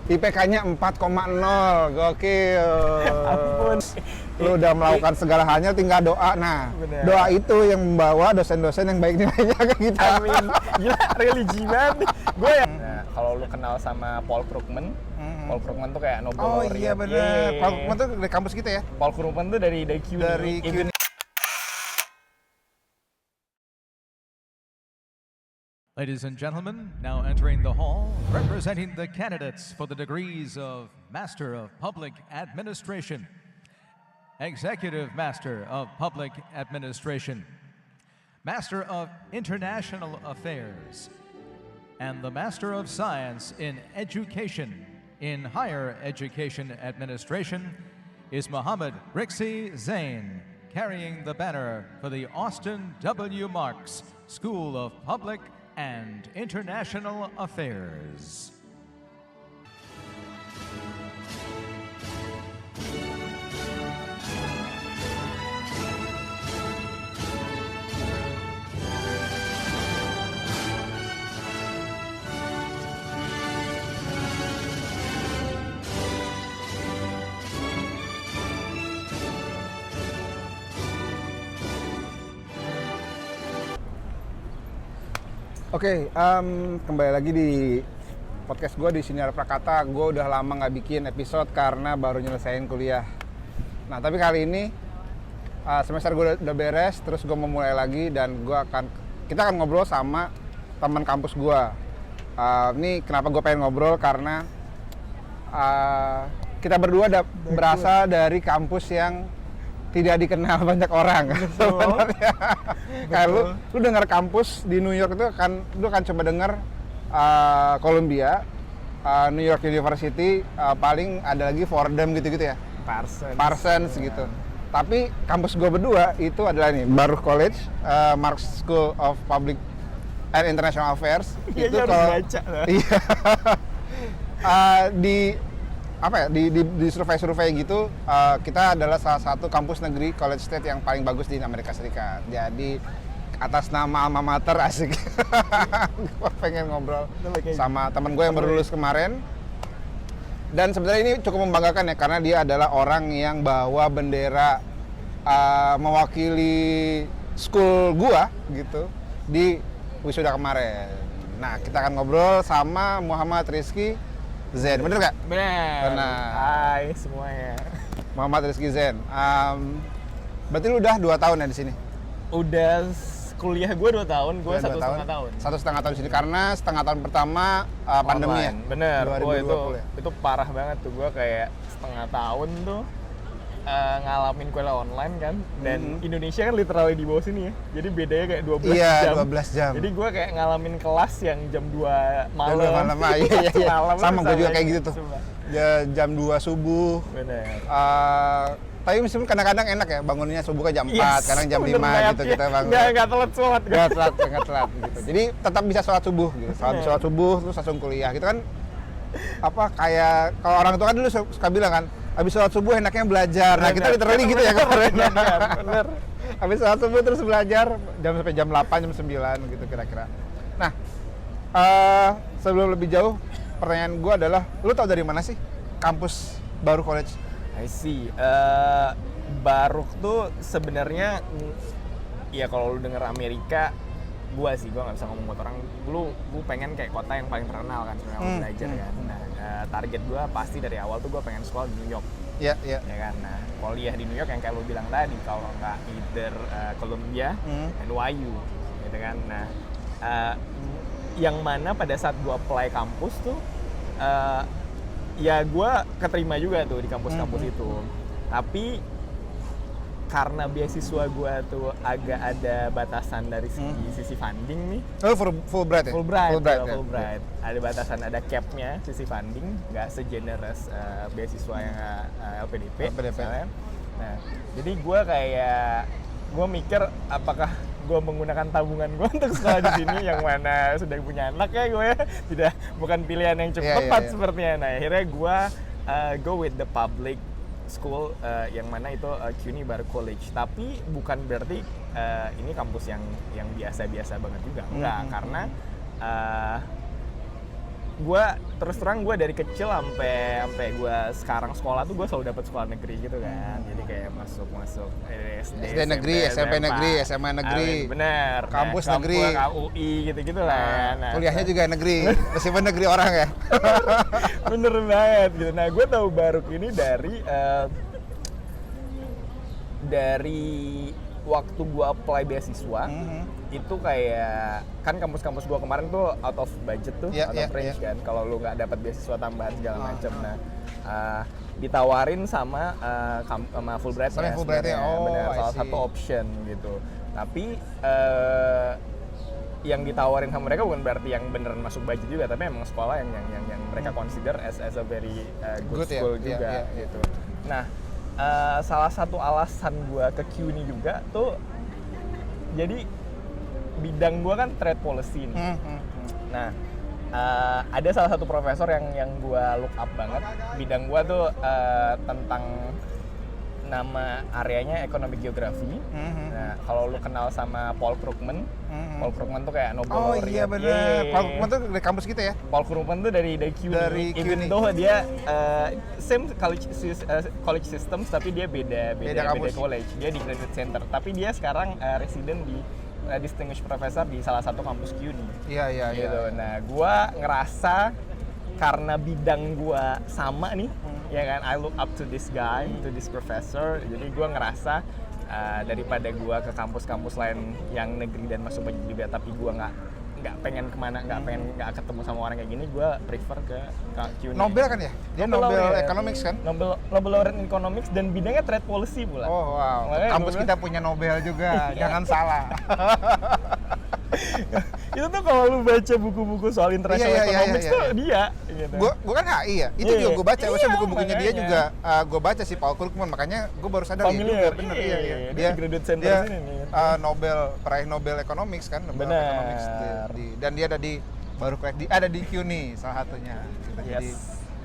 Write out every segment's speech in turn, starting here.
IPK-nya 4,0, gokil. Ampun. Lu udah melakukan segala halnya, tinggal doa. Nah, Bener. doa itu yang membawa dosen-dosen yang baik nilainya ke kita. Amin. Gila, religi banget. Gue yang kalau lu kenal sama Paul Krugman, Paul Krugman tuh kayak Nobel Oh laureate. iya bener. Paul Krugman tuh dari kampus kita ya? Paul Krugman tuh dari CUNY. Dari CUNY. Ladies and gentlemen, now entering the hall, representing the candidates for the degrees of Master of Public Administration, Executive Master of Public Administration, Master of International Affairs, and the Master of Science in Education in Higher Education Administration is Mohammed Rixi Zain, carrying the banner for the Austin W. Marks School of Public and International Affairs. Oke, kembali lagi di podcast gue di Sinar Prakata. Gue udah lama nggak bikin episode karena baru nyelesain kuliah. Nah, tapi kali ini semester gue udah beres, terus gue mau mulai lagi dan kita akan ngobrol sama teman kampus gue. Ini kenapa gue pengen ngobrol karena kita berdua berasal dari kampus yang tidak dikenal banyak orang sebenarnya. Kayak lu dengar kampus di New York itu lu akan coba dengar Columbia, New York University, paling ada lagi Fordham gitu-gitu ya. Parsons gitu. Tapi kampus gue berdua itu adalah nih Baruch College, Marks School of Public and International Affairs. Iya, itu harus kalau baca. iya. Di survei-survei gitu, kita adalah salah satu kampus negeri college state yang paling bagus di Amerika Serikat. Jadi atas nama alma mater asik. Gue pengen ngobrol sama teman gue yang baru lulus kemarin. Dan sebenarnya ini cukup membanggakan ya, karena dia adalah orang yang bawa bendera mewakili school gua gitu di wisuda kemarin. Nah, kita akan ngobrol sama Muhammad Rizky Zain, bener nggak? Bener. Hai semuanya. Muhammad Rizky Zain. Berarti lu udah 2 tahun ya di sini? Udah kuliah gue 2 tahun, gue 1,5 tahun. 1,5 tahun di sini karena setengah tahun pertama pandemi ya. Bener. 2020 ya. Itu parah banget tuh, gue kayak setengah tahun tuh ngalamin kuliah online kan, dan Indonesia kan literally di bawah sini ya, jadi bedanya kayak 12 jam. Iya, 12 jam. Jadi gue kayak ngalamin kelas yang jam 2 malam. Iya. Sama gue juga kayak gitu tuh. Sumpah. Jam 2 subuh. Bener. Tapi meskipun kadang-kadang enak ya, bangunnya subuh kan jam 4, Yes, kadang jam 5 gitu kita bangun. Nggak telat sholat. Nggak telat gitu. Jadi tetap bisa sholat subuh gitu. Sholat subuh terus langsung kuliah gitu kan. Kayak kalau orang tua kan dulu suka bilang kan, habis sholat subuh enaknya belajar. Nah, kita literally gitu ya kemarin. Bener. Habis sholat subuh terus belajar sampai jam 8, jam 9 gitu kira-kira. Nah, sebelum lebih jauh, pertanyaan gue adalah, lu tau dari mana sih kampus Baruch College? I see. Baruch tuh sebenarnya, ya kalau lu denger Amerika, gue nggak bisa ngomong buat orang. Gue pengen kayak kota yang paling terkenal kan sebenarnya untuk belajar kan. Nah, target gue pasti dari awal tuh gue pengen sekolah di New York. Iya. Ya kan. Nah, kuliah di New York yang kayak lu bilang tadi, kalau nggak either Columbia, NYU, gitu kan. Nah, yang mana pada saat gue apply kampus tuh, ya gue keterima juga tuh di kampus-kampus itu. Tapi karena beasiswa gue tuh agak ada batasan dari sisi funding nih. Oh, Fulbright ya? Fulbright. Ada batasan, ada cap-nya sisi funding, nggak segenerous beasiswa yang LPDP. Misalnya. Nah, jadi gue mikir apakah gue menggunakan tabungan gue untuk sekolah di sini yang mana sudah punya anak ya gue ya, bukan pilihan yang cukup tepat sepertinya. Nah, akhirnya gue go with the public school yang mana itu CUNY Baruch College, tapi bukan berarti ini kampus yang biasa-biasa banget juga, enggak, karena gue terus terang gue dari kecil sampai gue sekarang sekolah tuh gue selalu dapat sekolah negeri gitu kan. Jadi kayak masuk SD negeri, SMP negeri, SMA negeri. Bener. Kampus negeri, UI gitu-gitu lah. Nah, kuliahnya juga negeri, meskipun negeri orang ya. Bener banget gitu. Nah, gue tahu Baruk ini dari waktu gue apply beasiswa. Itu kayak kan kampus-kampus gua kemarin tuh out of budget tuh, out of range kan. Kalau lu nggak dapat beasiswa tambahan segala macam. Nah, ditawarin sama Fulbright ya. Fulbright ya. Benar, salah satu option gitu. Tapi yang ditawarin sama mereka bukan berarti yang beneran masuk budget juga, tapi emang sekolah yang mereka consider as a very good school juga gitu. Nah, salah satu alasan gua ke CUNY juga tuh jadi bidang gue kan trade policy nih. Nah, ada salah satu profesor yang gue look up banget. Bidang gue tuh tentang nama areanya economic geography. Nah, kalau lu kenal sama Paul Krugman, Paul Krugman tuh kayak Nobel laureate. Oh iya benar. Paul Krugman tuh dari kampus kita ya? Paul Krugman tuh dari CUNY. Dari Even CUNY. though dia same college systems, tapi dia beda college. Dia di Graduate Center, tapi dia sekarang resident di distinguished professor di salah satu kampus CUNY. Iya. Gitu. Nah, gua ngerasa karena bidang gua sama nih, ya kan, I look up to this guy, to this professor. Jadi gua ngerasa daripada gua ke kampus-kampus lain yang negeri dan masuk budget juga, tapi gua nggak pengen kemana, nggak ketemu sama orang kayak gini, gue prefer ke CUNY. Nobel kan ya? Dia Nobel Economics kan? Nobel laureate in Economics dan bidangnya trade policy pula. Oh wow, makanya kampus kita punya Nobel juga, jangan salah. Itu tuh kalau lu baca buku-buku soal international economics tuh dia gitu. Gua kan HI ya, itu juga gue baca, maksudnya buku-bukunya dia juga gue baca sih, Paul Krugman, makanya gue baru sadar ya juga, bener iya. Dia graduate center sini nih. Peraih Nobel Economics kan, Nobel Economics dan dia ada di ada di CUNY salah satunya gitu. Jadi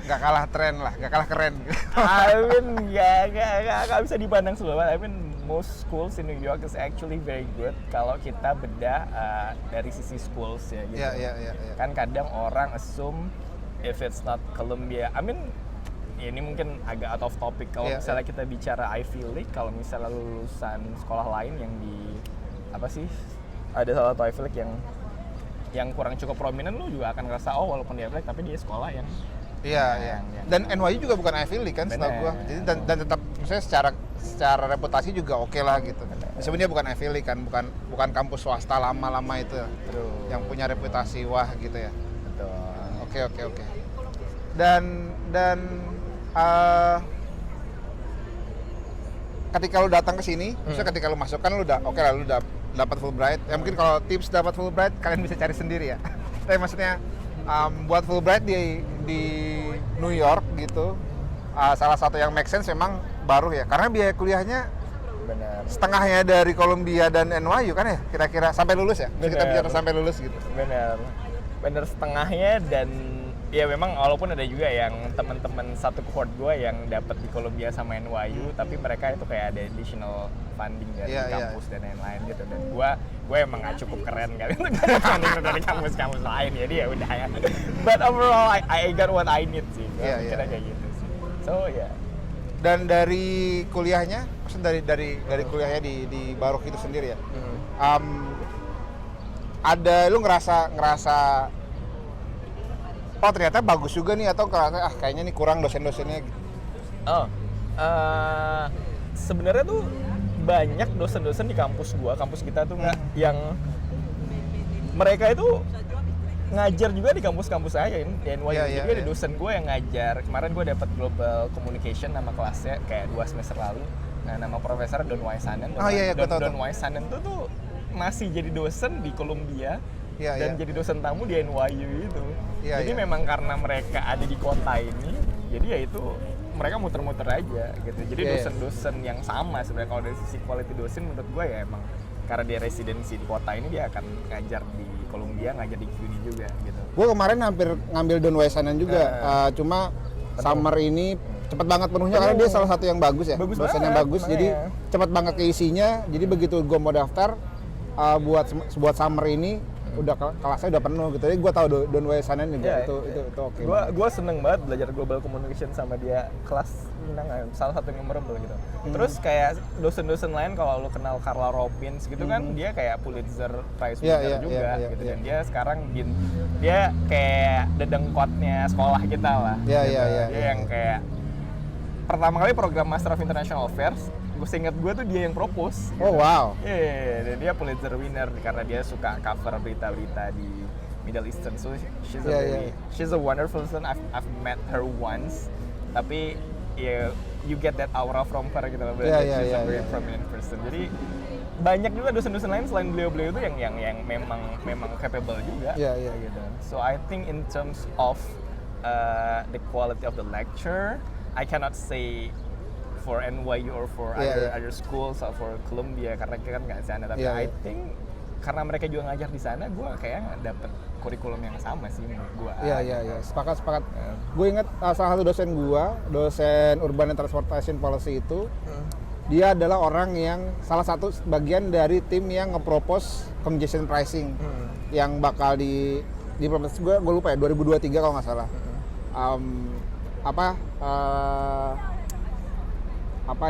nggak kalah tren lah, nggak kalah keren gitu. I mean nggak bisa dipandang sebelah. I mean most schools in New York is actually very good kalau kita bedah dari sisi schools ya gitu. Iya. Kan kadang orang assume if it's not Columbia, I mean ini mungkin agak out of topic kalau misalnya kita bicara Ivy League, kalau misalnya lulusan sekolah lain yang di ada salah satu Ivy League yang kurang cukup prominent, lu juga akan ngerasa walaupun dia Ivy League tapi dia sekolah yang Iya. Dan NYU juga bukan Ivy League kan setahu gua. Jadi dan tetap misalnya secara reputasi juga oke lah gitu. Sebenarnya bukan Ivy League kan, bukan kampus swasta lama-lama itu. Yang punya reputasi wah gitu ya. Betul. Oke. Dan ketika lu datang ke sini, maksudnya ketika lu masuk kan lu udah lu udah dapat Fulbright. Ya mungkin kalau tips dapat Fulbright kalian bisa cari sendiri ya. Tapi maksudnya buat Fulbright di New York gitu, salah satu yang make sense memang baru ya, karena biaya kuliahnya setengahnya dari Columbia dan NYU kan ya, kira-kira sampai lulus ya. Kita bicara sampai lulus gitu. Bener setengahnya. Dan ya memang walaupun ada juga yang teman-teman satu cohort gue yang dapat di Columbia sama NYU, tapi mereka itu kayak ada additional funding dari kampus dan lain-lain gitu. Dan gue emang gak cukup keren kali untuk dapat funding dari kampus-kampus lain, jadi ya udah ya. But overall I got what I need sih. Kira kayak gitu sih. So ya. Dan dari kuliahnya, maksudnya dari kuliahnya di Baruk itu sendiri ya. Ada lu ngerasa oh ternyata bagus juga nih, atau kayaknya nih kurang dosen-dosennya gitu? Sebenarnya tuh banyak dosen-dosen di kampus kita tuh yang mereka itu ngajar juga di kampus-kampus saya di NYU. Jadi ada dosen gue yang ngajar. Kemarin gue dapat Global Communication nama kelasnya kayak 2 semester lalu. Nah, nama profesor Don Waisanen. Don Waisanen tuh masih jadi dosen di Columbia. Dan jadi dosen tamu di NYU itu. Jadi memang karena mereka ada di kota ini, jadi ya itu mereka muter-muter aja gitu. Jadi dosen-dosen yang sama sebenarnya, kalau dari sisi quality dosen menurut gue ya emang karena dia residensi di kota ini, dia akan ngajar di Columbia, ngajar di CUNY juga gitu. Gue kemarin hampir ngambil Don Waisanen juga, cuma summer ini cepet banget penuhnya karena dia salah satu yang bagus ya, dosen yang bagus, jadi cepet banget keisinya. Jadi begitu gue mau daftar buat summer ini, udah kelasnya udah penuh gitu. Jadi gue tahu Don Wei Sanen juga Yeah, itu oke. Gue seneng banget belajar global communication sama dia, kelas salah satu yang memorable gitu. Terus kayak dosen-dosen lain kalau lu kenal Carla Robbins gitu kan, dia kayak Pulitzer Prize winner juga gitu. Dan dia sekarang dia kayak dedengkotnya sekolah kita lah. Dia yang kayak pertama kali program Master of International Affairs, gue seinget gue tuh dia yang propose. Oh wow. Iya, dan dia Pulitzer winner karena dia suka cover berita-berita di Middle Eastern. So she's a wonderful person. I've met her once, tapi you get that aura from her gitu loh. She's a very prominent person. Jadi banyak juga dosen-dosen lain selain beliau-beliau itu yang memang capable juga. Gitu. So I think in terms of the quality of the lecture, I cannot say for NYU or for other schools or for Columbia karena kita kan nggak di sana, tapi I think karena mereka juga ngajar di sana, gue kayak dapet kurikulum yang sama sih menurut gue. Iya, sepakat. Gue ingat salah satu dosen gue, dosen Urban and Transportation Policy itu, dia adalah orang yang salah satu bagian dari tim yang nge-propose congestion pricing yang bakal di gue lupa ya 2023 kalau nggak salah.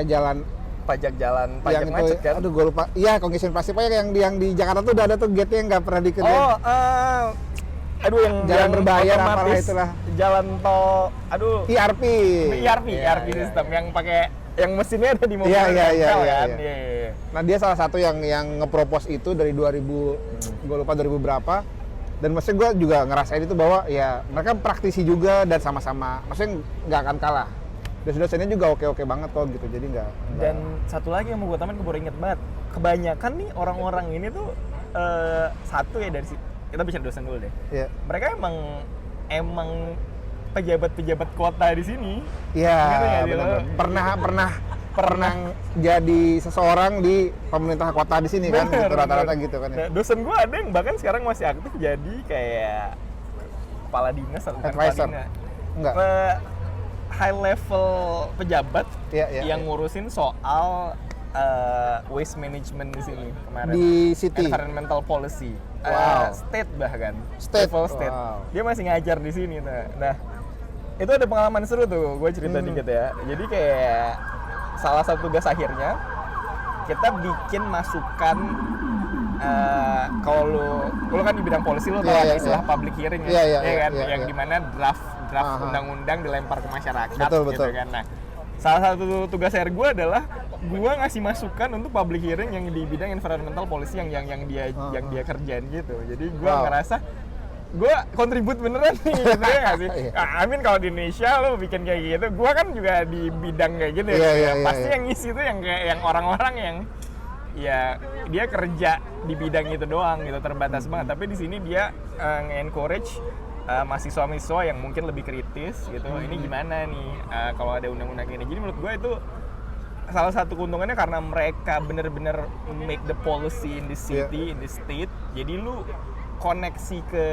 Jalan pajak yang macet itu, kan? Aduh gue lupa. Iya, congestion pricing yang di Jakarta tuh udah ada tuh gate-nya yang nggak pernah dikerjain. Yang jalan berbayar otomatis, apalah itulah. Jalan tol, ERP sistem yang pakai yang mesinnya ada di mobil. Iya. Nah, dia salah satu yang nge-propose itu dari 2000 gue lupa 2000 berapa. Dan maksudnya gue juga ngerasain itu bahwa ya mereka praktisi juga dan sama-sama maksudnya nggak akan kalah. Dosen-dosennya juga oke banget kok gitu, jadi nggak. Dan satu lagi yang mau gue tambahin, gue baru inget banget, kebanyakan nih orang-orang ini tuh satu ya dari kita bicara dosen dulu deh. Mereka emang pejabat-pejabat kota di sini. Iya. Pernah jadi seseorang di pemerintah kota di sini kan, gitu, rata-rata gitu kan. Nah, dosen gue ada yang bahkan sekarang masih aktif jadi kayak kepala dinas atau advisor. Enggak. High level pejabat yang ngurusin soal waste management di sini kemarin. Di city. Environmental policy. State bahkan. State. Wow. Dia masih ngajar di sini. Nah, itu ada pengalaman seru tuh. Gue cerita dikit ya. Jadi kayak salah satu tugas akhirnya kita bikin masukan. Kalau lu kan di bidang polisi, lu tahu ada istilah public hearing yang dimana draft undang-undang dilempar ke masyarakat. Betul. Kan. Nah, salah satu tugas gue adalah gue ngasih masukan untuk public hearing yang di bidang environmental policy yang dia kerjain gitu. Jadi gue ngerasa gue kontribut beneran nih gitu ya nggak sih? Amin kalau di Indonesia lo bikin kayak gitu, gue kan juga di bidang kayak gitu pasti yang ngisi itu yang kayak yang orang-orang yang ya dia kerja di bidang itu doang gitu, terbatas banget. Tapi di sini dia nge-encourage mahasiswa-mahasiswa yang mungkin lebih kritis gitu. Ini gimana nih kalau ada undang-undang ini. Jadi menurut gue itu salah satu keuntungannya karena mereka bener-bener make the policy in the city, in the state. Jadi lu koneksi ke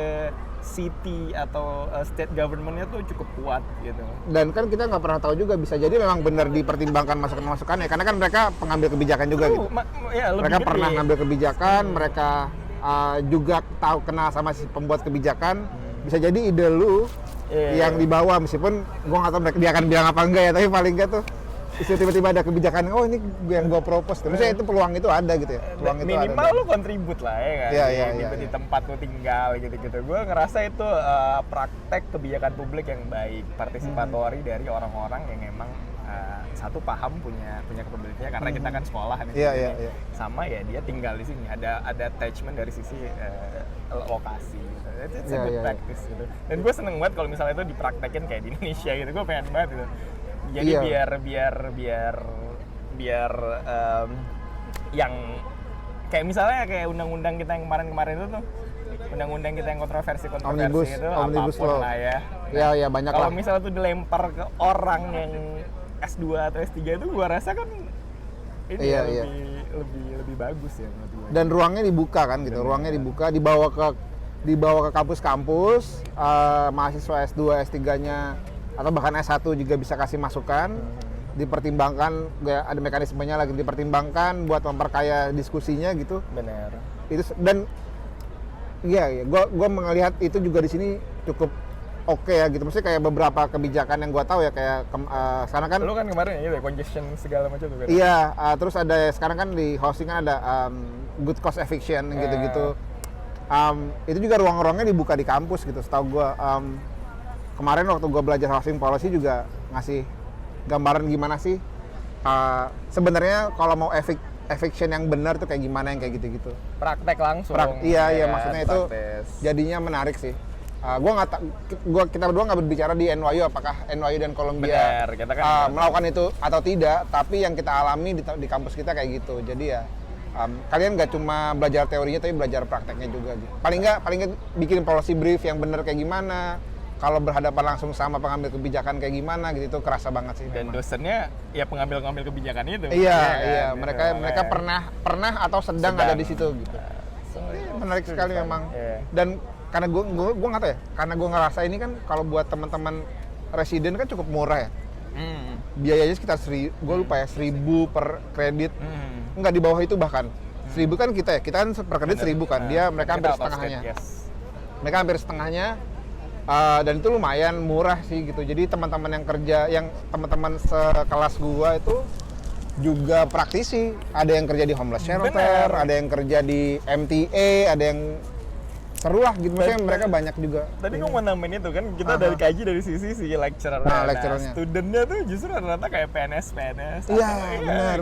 city atau state government-nya tuh cukup kuat gitu. Dan kan kita nggak pernah tahu juga, bisa jadi memang benar dipertimbangkan masukan-masukannya, karena kan mereka pengambil kebijakan juga gitu. Mereka pernah ngambil kebijakan, mereka juga tahu kenal sama si pembuat kebijakan. Bisa jadi ide lu yang dibawa, meskipun gua nggak tahu dia akan bilang apa enggak ya, tapi paling enggak tuh tiba-tiba ada kebijakan, oh ini yang gue propose. Maksudnya itu peluang itu ada gitu ya. Peluang itu minimal ada. Lu kontribut lah ya kan. Di tempat lu tinggal gitu-gitu. Gue ngerasa itu praktek kebijakan publik yang baik, partisipatori dari orang-orang yang emang satu paham punya capability-nya karena kita kan sekolah nih. Sama ya dia tinggal di sini. Ada attachment dari sisi lokasi gitu. It's a good practice gitu. Dan gue seneng banget kalau misalnya itu dipraktekin kayak di Indonesia gitu. Gue pengen banget gitu. Jadi biar yang kayak misalnya kayak undang-undang kita yang kemarin itu tuh, undang-undang kita yang kontroversi itu apapun lah ya. Iya banyak lah. Kalau misalnya tuh dilempar ke orang yang S2 atau S3 itu gua rasa kan ini lebih bagus ya menurut gua. Dan ruangnya dibuka kan gitu. Ruangnya dibuka, dibawa ke kampus-kampus, mahasiswa S2, S3-nya atau bahkan S1 juga bisa kasih masukan, dipertimbangkan, ada mekanismenya lagi dipertimbangkan buat memperkaya diskusinya gitu. Benar. Itu dan Iya. Gua melihat itu juga di sini cukup oke ya gitu. Maksudnya kayak beberapa kebijakan yang gua tahu ya kayak sekarang kan Lu kan kemarin ya congestion segala macam tuh kan. iya, terus ada sekarang kan di housing kan ada good cost eviction gitu-gitu. Itu juga ruang-ruangnya dibuka di kampus gitu. Setahu gua kemarin waktu gua belajar housing policy juga ngasih gambaran gimana sih sebenarnya kalau mau eviction yang benar tuh kayak gimana yang kayak gitu-gitu. Praktek langsung. Iya, maksudnya itu jadinya menarik sih. Kita berdua nggak berbicara di NYU apakah NYU dan Columbia Benar, kita kan melakukan itu atau tidak, tapi yang kita alami di kampus kita kayak gitu. Jadi ya kalian nggak cuma belajar teorinya tapi belajar prakteknya juga gitu. Paling nggak bikin policy brief yang benar kayak gimana. Kalau berhadapan langsung sama pengambil kebijakan kayak gimana gitu, itu kerasa banget sih. Dan memang. Dosennya ya pengambil kebijakan itu. Iya, kan? mereka pernah atau sedang ada di situ gitu. Menarik sekali memang. Iya. Dan karena gue nggak tahu ya, karena gue ngerasa ini kan kalau buat teman-teman residen kan cukup murah ya. Biayanya sekitar 1.000 per kredit, nggak di bawah itu bahkan. 1.000 kan kita kan per kredit 1.000 kan, mereka hampir setengahnya. Mereka hampir setengahnya, dan itu lumayan murah sih gitu. Jadi teman-teman yang kerja, yang teman-teman sekelas gua itu juga praktisi. Ada yang kerja di homeless shelter, ada yang kerja di MTA, ada yang seru lah gitu. Maksudnya mereka banyak juga. Tadi gue mau nambahin itu kan, kita dari kaji dari sisi si lecturer. Lecturernya. Studentnya tuh justru rata-rata kayak PNS. Iya,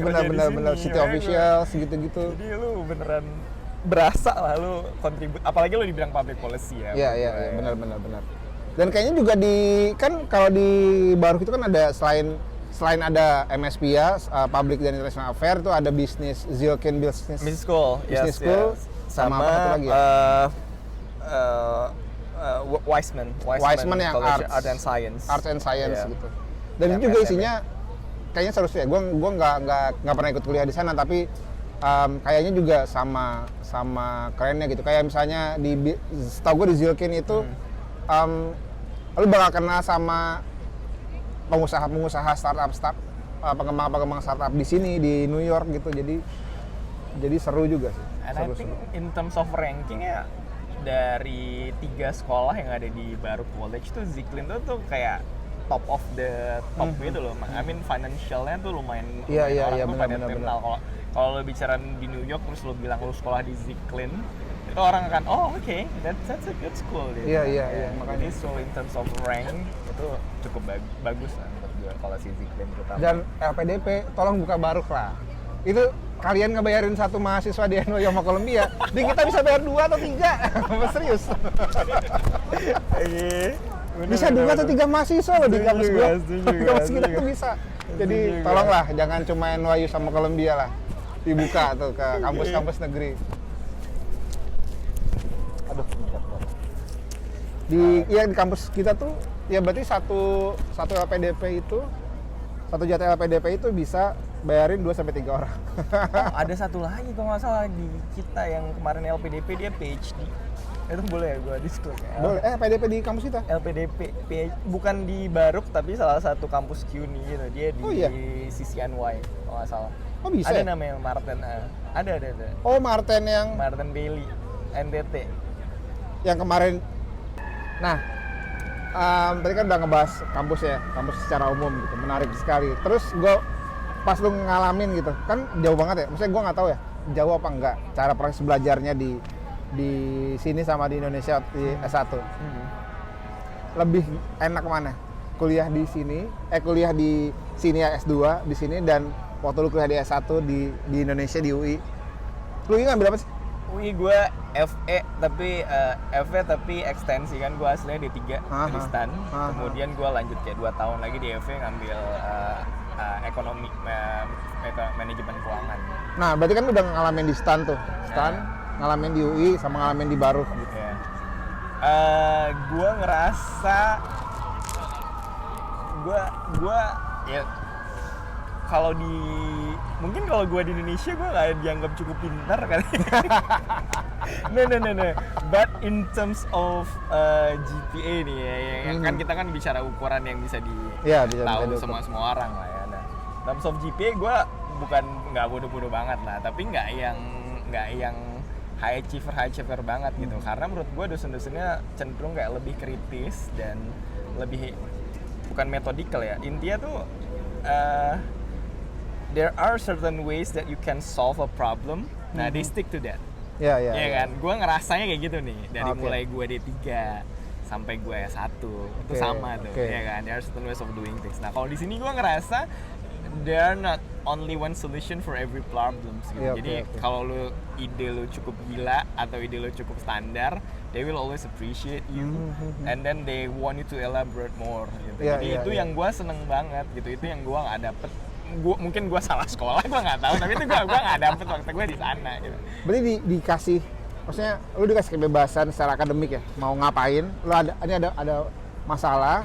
benar. City official segitu-gitu. Jadi lu beneran berasa lah lu kontribut, apalagi lu di bidang public policy ya. Iya, benar. Dan kayaknya juga kan kalau di Baruch itu kan ada selain ada MSP ya, Public dan International Affairs, tuh ada Zilkin Business School, sama apa satu lagi ya? Wiseman yang College Arts and Science Yeah. gitu. Dan itu juga isinya kayaknya seru sih ya. Gue nggak pernah ikut kuliah di sana, tapi kayaknya juga sama kerennya gitu. Kayak misalnya setahu gue di Zilkin itu lu bakal kenal sama pengusaha startup pengembang startup di sini di New York gitu. Jadi seru juga sih. And I think in terms of ranking ya, dari 3 sekolah yang ada di Baruch College tuh Zicklin tuh kayak top of the top gitu loh. I mean financialnya tuh lumayan Iya, orang tuh pada terkenal. Kalau lo bicara di New York terus lo bilang lo sekolah di Zicklin, itu orang akan okay, that's a good school gitu. Iya, makanya. So in terms of rank itu cukup bagus lah menurut gue kalau si Zicklin terutama. Dan LPDP tolong buka Baruch lah. Itu kalian ngebayarin 1 mahasiswa di NYU sama Columbia, di kita bisa bayar 2 atau 3. Serius. Bisa 2 atau 3 mahasiswa loh di kampus gua. Di kampus kita tuh bisa. Jadi tolonglah jangan cuma NYU sama Columbia lah. Dibuka tuh ke kampus-kampus negeri. Aduh, di kampus kita tuh ya berarti satu LPDP itu, satu jatah LPDP itu bisa bayarin 2 sampai 3 orang. Ada satu lagi kalau nggak salah di kita yang kemarin LPDP dia PhD. Itu boleh ya gue disclose ya? Boleh. PDP di kampus kita? LPDP, bukan di Baruch tapi salah satu kampus CUNY gitu. Dia di CCNY kalau nggak salah. Oh bisa? Ada namanya Martin. Ada. Oh Martin yang? Martin Bailey, NTT. Yang kemarin. Nah, tadi kan udah ngebahas kampus ya, kampus secara umum gitu, menarik sekali. Terus gue pas lu ngalamin gitu, kan jauh banget ya. Maksudnya gue nggak tahu ya, jauh apa enggak cara proses belajarnya di sini sama di Indonesia di S1. Lebih enak mana? Kuliah di sini ya S2 di sini, dan waktu lu kuliah di S1 di Indonesia di UI. Lu ngambil apa sih? UI gue FE tapi ekstensi kan, gue aslinya D3 di STAN. Kemudian gue lanjut kayak 2 tahun lagi di FE ngambil ekonomi manajemen keuangan. Nah, berarti kan udah ngalamin di STAN tuh. Ngalamin di UI sama ngalamin di Baruch gitu. Gue ngerasa gue ya mungkin kalau gue di Indonesia gue nggak dianggap cukup pintar kali. No. But in terms of GPA nih ya kan kita kan bicara ukuran yang bisa tahu semua orang lah ya. Nah, in terms of GPA gue bukan nggak bodoh-bodoh banget lah, tapi nggak yang high achiever banget gitu. Karena menurut gue dosen-dosennya cenderung kayak lebih kritis dan lebih bukan metodikal ya. Intinya tuh there are certain ways that you can solve a problem. Nah, they stick to that. Iya kan? Gue ngerasanya kayak gitu nih. Dari Oke. mulai gue D3 sampai gue S1 itu sama tuh, ya kan? There are certain ways of doing things. Nah, kalau di sini gue ngerasa there are not only one solution for every problem gitu. Iya, Jadi oke. kalau ide lu cukup gila atau ide lu cukup standar, they will always appreciate you and then they want you to elaborate more gitu. Iya, Jadi iya, itu iya. yang gue seneng banget gitu. Itu yang gue nggak dapet. Mungkin gue salah sekolah, gue nggak tahu. Tapi itu gue nggak dapet waktu gue di sana gitu. Berarti dikasih, maksudnya lu dikasih kebebasan secara akademik ya, mau ngapain? Lu ada masalah,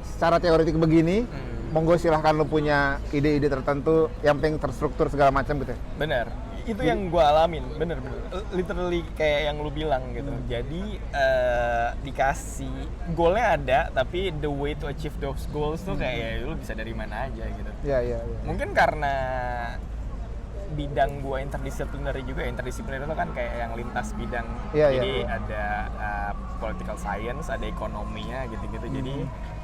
secara teoretik begini, monggo silahkan lu punya ide-ide tertentu, yang penting terstruktur segala macam gitu. Ya? Bener, itu yang gue alamin, bener. Literally kayak yang lu bilang gitu. Jadi dikasih goalnya ada, tapi the way to achieve those goals tuh kayak lu bisa dari mana aja gitu. Iya. Mungkin karena bidang gue interdisciplinary juga, interdisipliner itu kan kayak yang lintas bidang. Iya, Jadi iya. ada political science, ada ekonominya gitu-gitu. Jadi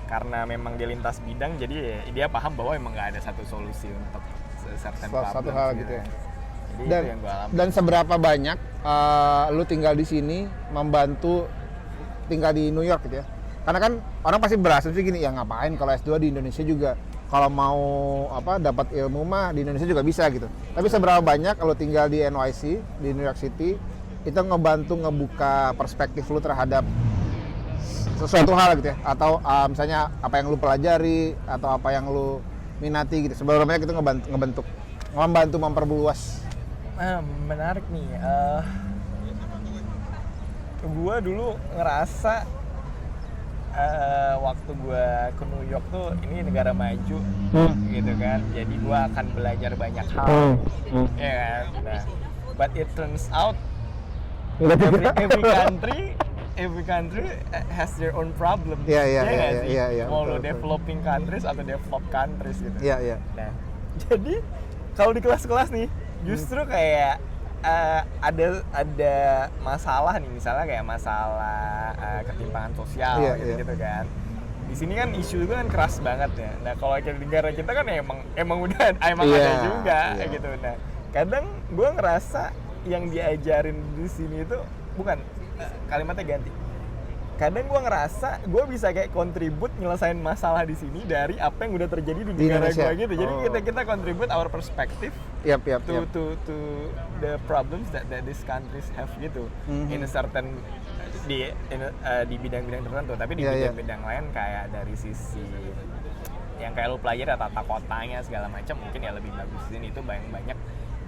karena memang dia lintas bidang, jadi dia paham bahwa emang nggak ada satu solusi untuk certain Satu problem. hal gitu ya. Jadi Dan, itu yang gue alami. dan seberapa banyak lu tinggal di sini membantu tinggal di New York gitu ya? Karena kan orang pasti berasumsi gini, ya ngapain kalau S2 di Indonesia juga, kalau mau dapat ilmu mah di Indonesia juga bisa gitu. Tapi seberapa banyak kalau tinggal di NYC, di New York City, itu ngebantu ngebuka perspektif lu terhadap sesuatu hal gitu ya? Atau misalnya apa yang lu pelajari atau apa yang lu minati gitu. Seberapa banyak itu membantu memperluas. Menarik nih. Gue dulu ngerasa waktu gue ke New York tuh ini negara maju gitu kan, jadi gue akan belajar banyak hal, ya kan. Nah, but it turns out every country has their own problem. Iya, nggak sih? iya, Mau lo betul. developing countries atau developed countries gitu. Iya. Nah, jadi kalau di kelas-kelas nih justru kayak ada masalah nih, misalnya kayak masalah ketimpangan sosial Iya, gitu kan. Di sini kan isu itu kan keras banget ya. Nah, kalau di negara kita kan emang udah Iya, ada juga iya. gitu. Nah, kadang gue ngerasa yang diajarin di sini itu bukan, kalimatnya ganti. Kadang gue ngerasa gue bisa kayak kontribut nyelesain masalah di sini dari apa yang udah terjadi di negara Indonesia. gue gitu. Jadi kita kontribut our perspective Yap. to the problems that these countries have gitu, in a certain di bidang-bidang tertentu. Tapi di Iya. bidang-bidang lain kayak dari sisi yang kayak lu pelajari tata kotanya segala macam, mungkin ya lebih bagus di sini. Itu banyak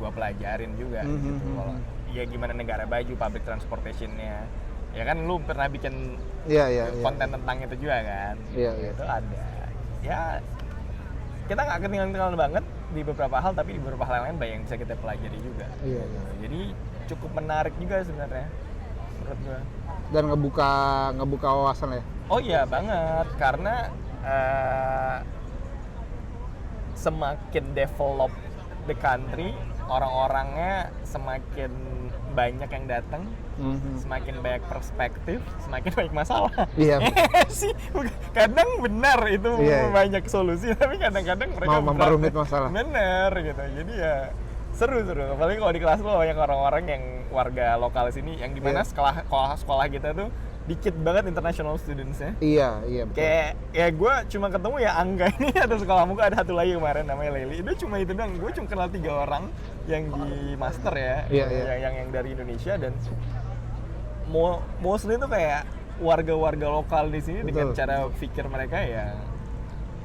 gua pelajarin juga gitu. Kalau ya gimana negara baju, public transportationnya, ya kan lu pernah bikin Iya. konten tentang itu juga kan. Iya. Itu ada. Ya kita nggak ketinggalan banget di beberapa hal, tapi di beberapa hal lain banyak yang bisa kita pelajari juga. Iya. Jadi cukup menarik juga sebenarnya menurut gua. Dan ngebuka wawasan ya. Oh iya banget, karena semakin develop the country, orang-orangnya semakin banyak yang datang, semakin banyak perspektif, semakin banyak masalah. Iya. Sih, kadang benar itu Iya. banyak solusi, tapi kadang-kadang mereka Mau memperumit masalah. Bener gitu, jadi ya seru. Apalagi kalau di kelas lo banyak orang-orang yang warga lokal sini, yang dimana Iya. sekolah kita tuh dikit banget international students-nya. Iya betul. Kayak ya gue cuma ketemu ya Angga ini atau sekolah muka, ada satu lagi kemarin namanya Leli. Itu cuma itu doang. Gue cuma kenal 3 orang yang di master ya, Iya. yang dari Indonesia, dan mostly itu kayak warga-warga lokal di sini. Dengan Betul. cara pikir mereka ya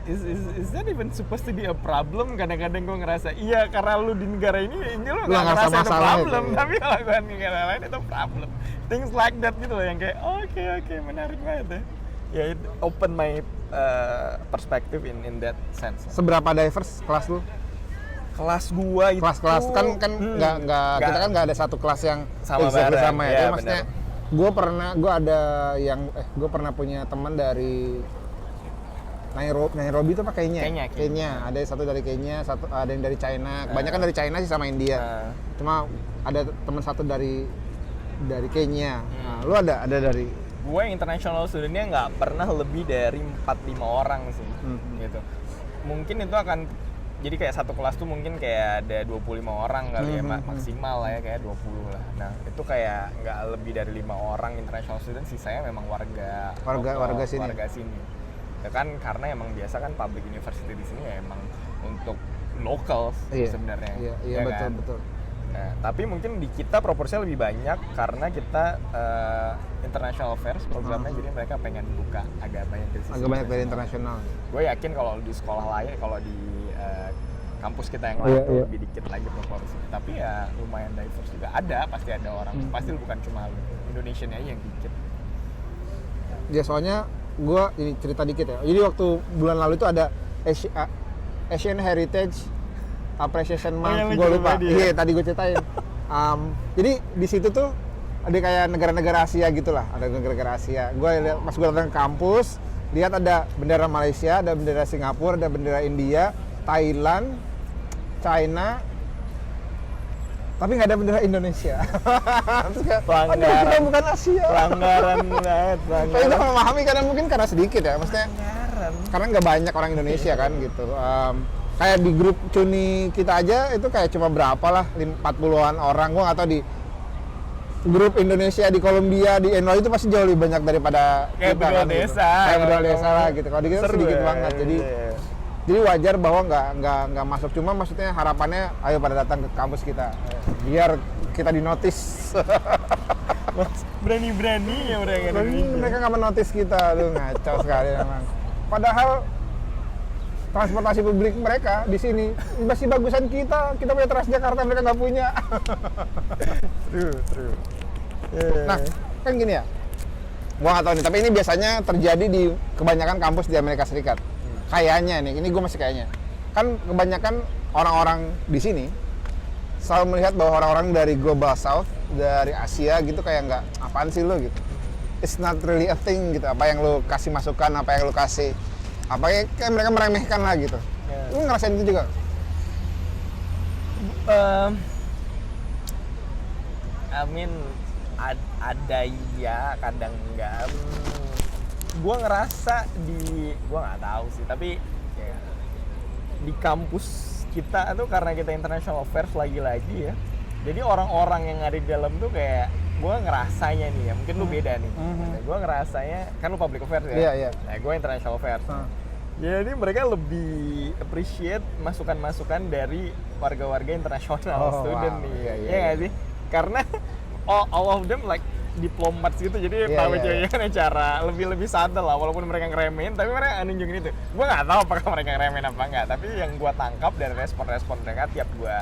is that even supposed to be a problem? Kadang-kadang gue ngerasa iya, karena lu di negara ini lu nggak ngerasa itu masalah problem, itu, ya. tapi kalau gue di negara lain itu problem. Things like that gitu loh, yang kayak oke, menarik banget ya. Ya it open my perspective in that sense. Seberapa diverse kelas lu? Kelas gua itu Kelas-kelas kan nggak kita kan nggak ada satu kelas yang Sama exactly bareng, sama ya. ya, Tapi maksudnya gue pernah punya teman dari Nairobi itu apa Kenya? Kenya. Ada satu dari Kenya, ada yang dari China. Kebanyakan dari China sih sama India. Cuma ada teman satu dari Kenya. Nah, lu ada dari? Gue international studentnya nggak pernah lebih dari 4-5 orang sih, gitu. Mungkin itu akan jadi kayak satu kelas tuh mungkin kayak ada 25 orang kali ya, maksimal lah ya, kayak 20 lah. Nah itu kayak nggak lebih dari 5 orang international student, sisanya memang warga sini. Ya kan karena emang biasa kan public university di sini ya emang untuk locals sebenarnya. Iya ya betul kan? betul. Nah, tapi mungkin di kita proporsinya lebih banyak karena kita international affairs programnya, jadi mereka pengen buka agak banyak dari internasional. Gue yakin kalau di sekolah lain, kalau di kampus kita yang lain tuh lebih dikit lagi proporsi. Tapi ya lumayan diverse juga. Pasti ada orang. Pasti bukan cuma Indonesian aja yang dikit. Ya soalnya gue ini cerita dikit ya. Jadi waktu bulan lalu itu ada Asian Heritage Appreciation Month, gue lupa. Iya, tadi gue ceritain. Jadi di situ tuh ada kayak negara-negara Asia gitulah, ada negara-negara Asia. Gue lihat pas gue datang ke kampus, lihat ada bendera Malaysia, ada bendera Singapura, ada bendera India, Thailand, China, tapi nggak ada bendera Indonesia. Terus kayak, kita bukan Asia. Pelanggaran banget. Saya itu memahami karena sedikit ya, maksudnya. Karena nggak banyak orang Indonesia kan gitu. Kayak di grup Cuni kita aja itu kayak cuma berapa lah, 40-an orang. Gua nggak tahu di grup Indonesia di Kolombia, di NY itu pasti jauh lebih banyak daripada kayak kita kan desa. Gitu. Kayak berdua desa lah gitu. Kalau di kita sedikit banget. Jadi wajar bahwa nggak masuk. Cuma maksudnya harapannya ayo pada datang ke kampus kita biar kita dinotis. Berani-berani ya mereka nggak menotis kita, lu ngaco sekali memang. Padahal transportasi publik mereka di sini masih bagusan kita punya Transjakarta, mereka nggak punya. True. Nah, kan gini ya, gua nggak tahu nih, tapi ini biasanya terjadi di kebanyakan kampus di Amerika Serikat. Kayaknya nih, ini gue masih kayaknya. Kan kebanyakan orang-orang di sini selalu melihat bahwa orang-orang dari Global South, dari Asia gitu kayak nggak, apaan sih lo gitu. It's not really a thing gitu, apa yang lo kasih masukan, apa yang lo kasih, apa kayak mereka meremehkan lah gitu. Lu ngerasain itu juga? I mean, ada ya, kadang enggak. Gue ngerasa gue nggak tahu sih, tapi ya, di kampus kita tuh karena kita international affairs lagi-lagi ya, jadi orang-orang yang ada di dalam tuh kayak gue ngerasanya nih ya, mungkin lu beda nih. Gue ngerasanya kan lu public affairs ya, nah gue international affairs. Jadi mereka lebih appreciate masukan-masukan dari warga-warga internasional student nih, ya nggak sih? Karena all of them like diplomats gitu, jadi ceweknya cara lebih subtle lah, walaupun mereka ngeremehin, tapi mereka nunjukin itu. Gue nggak tahu apakah mereka ngeremehin apa enggak, tapi yang gue tangkap dari respon-respon mereka tiap gue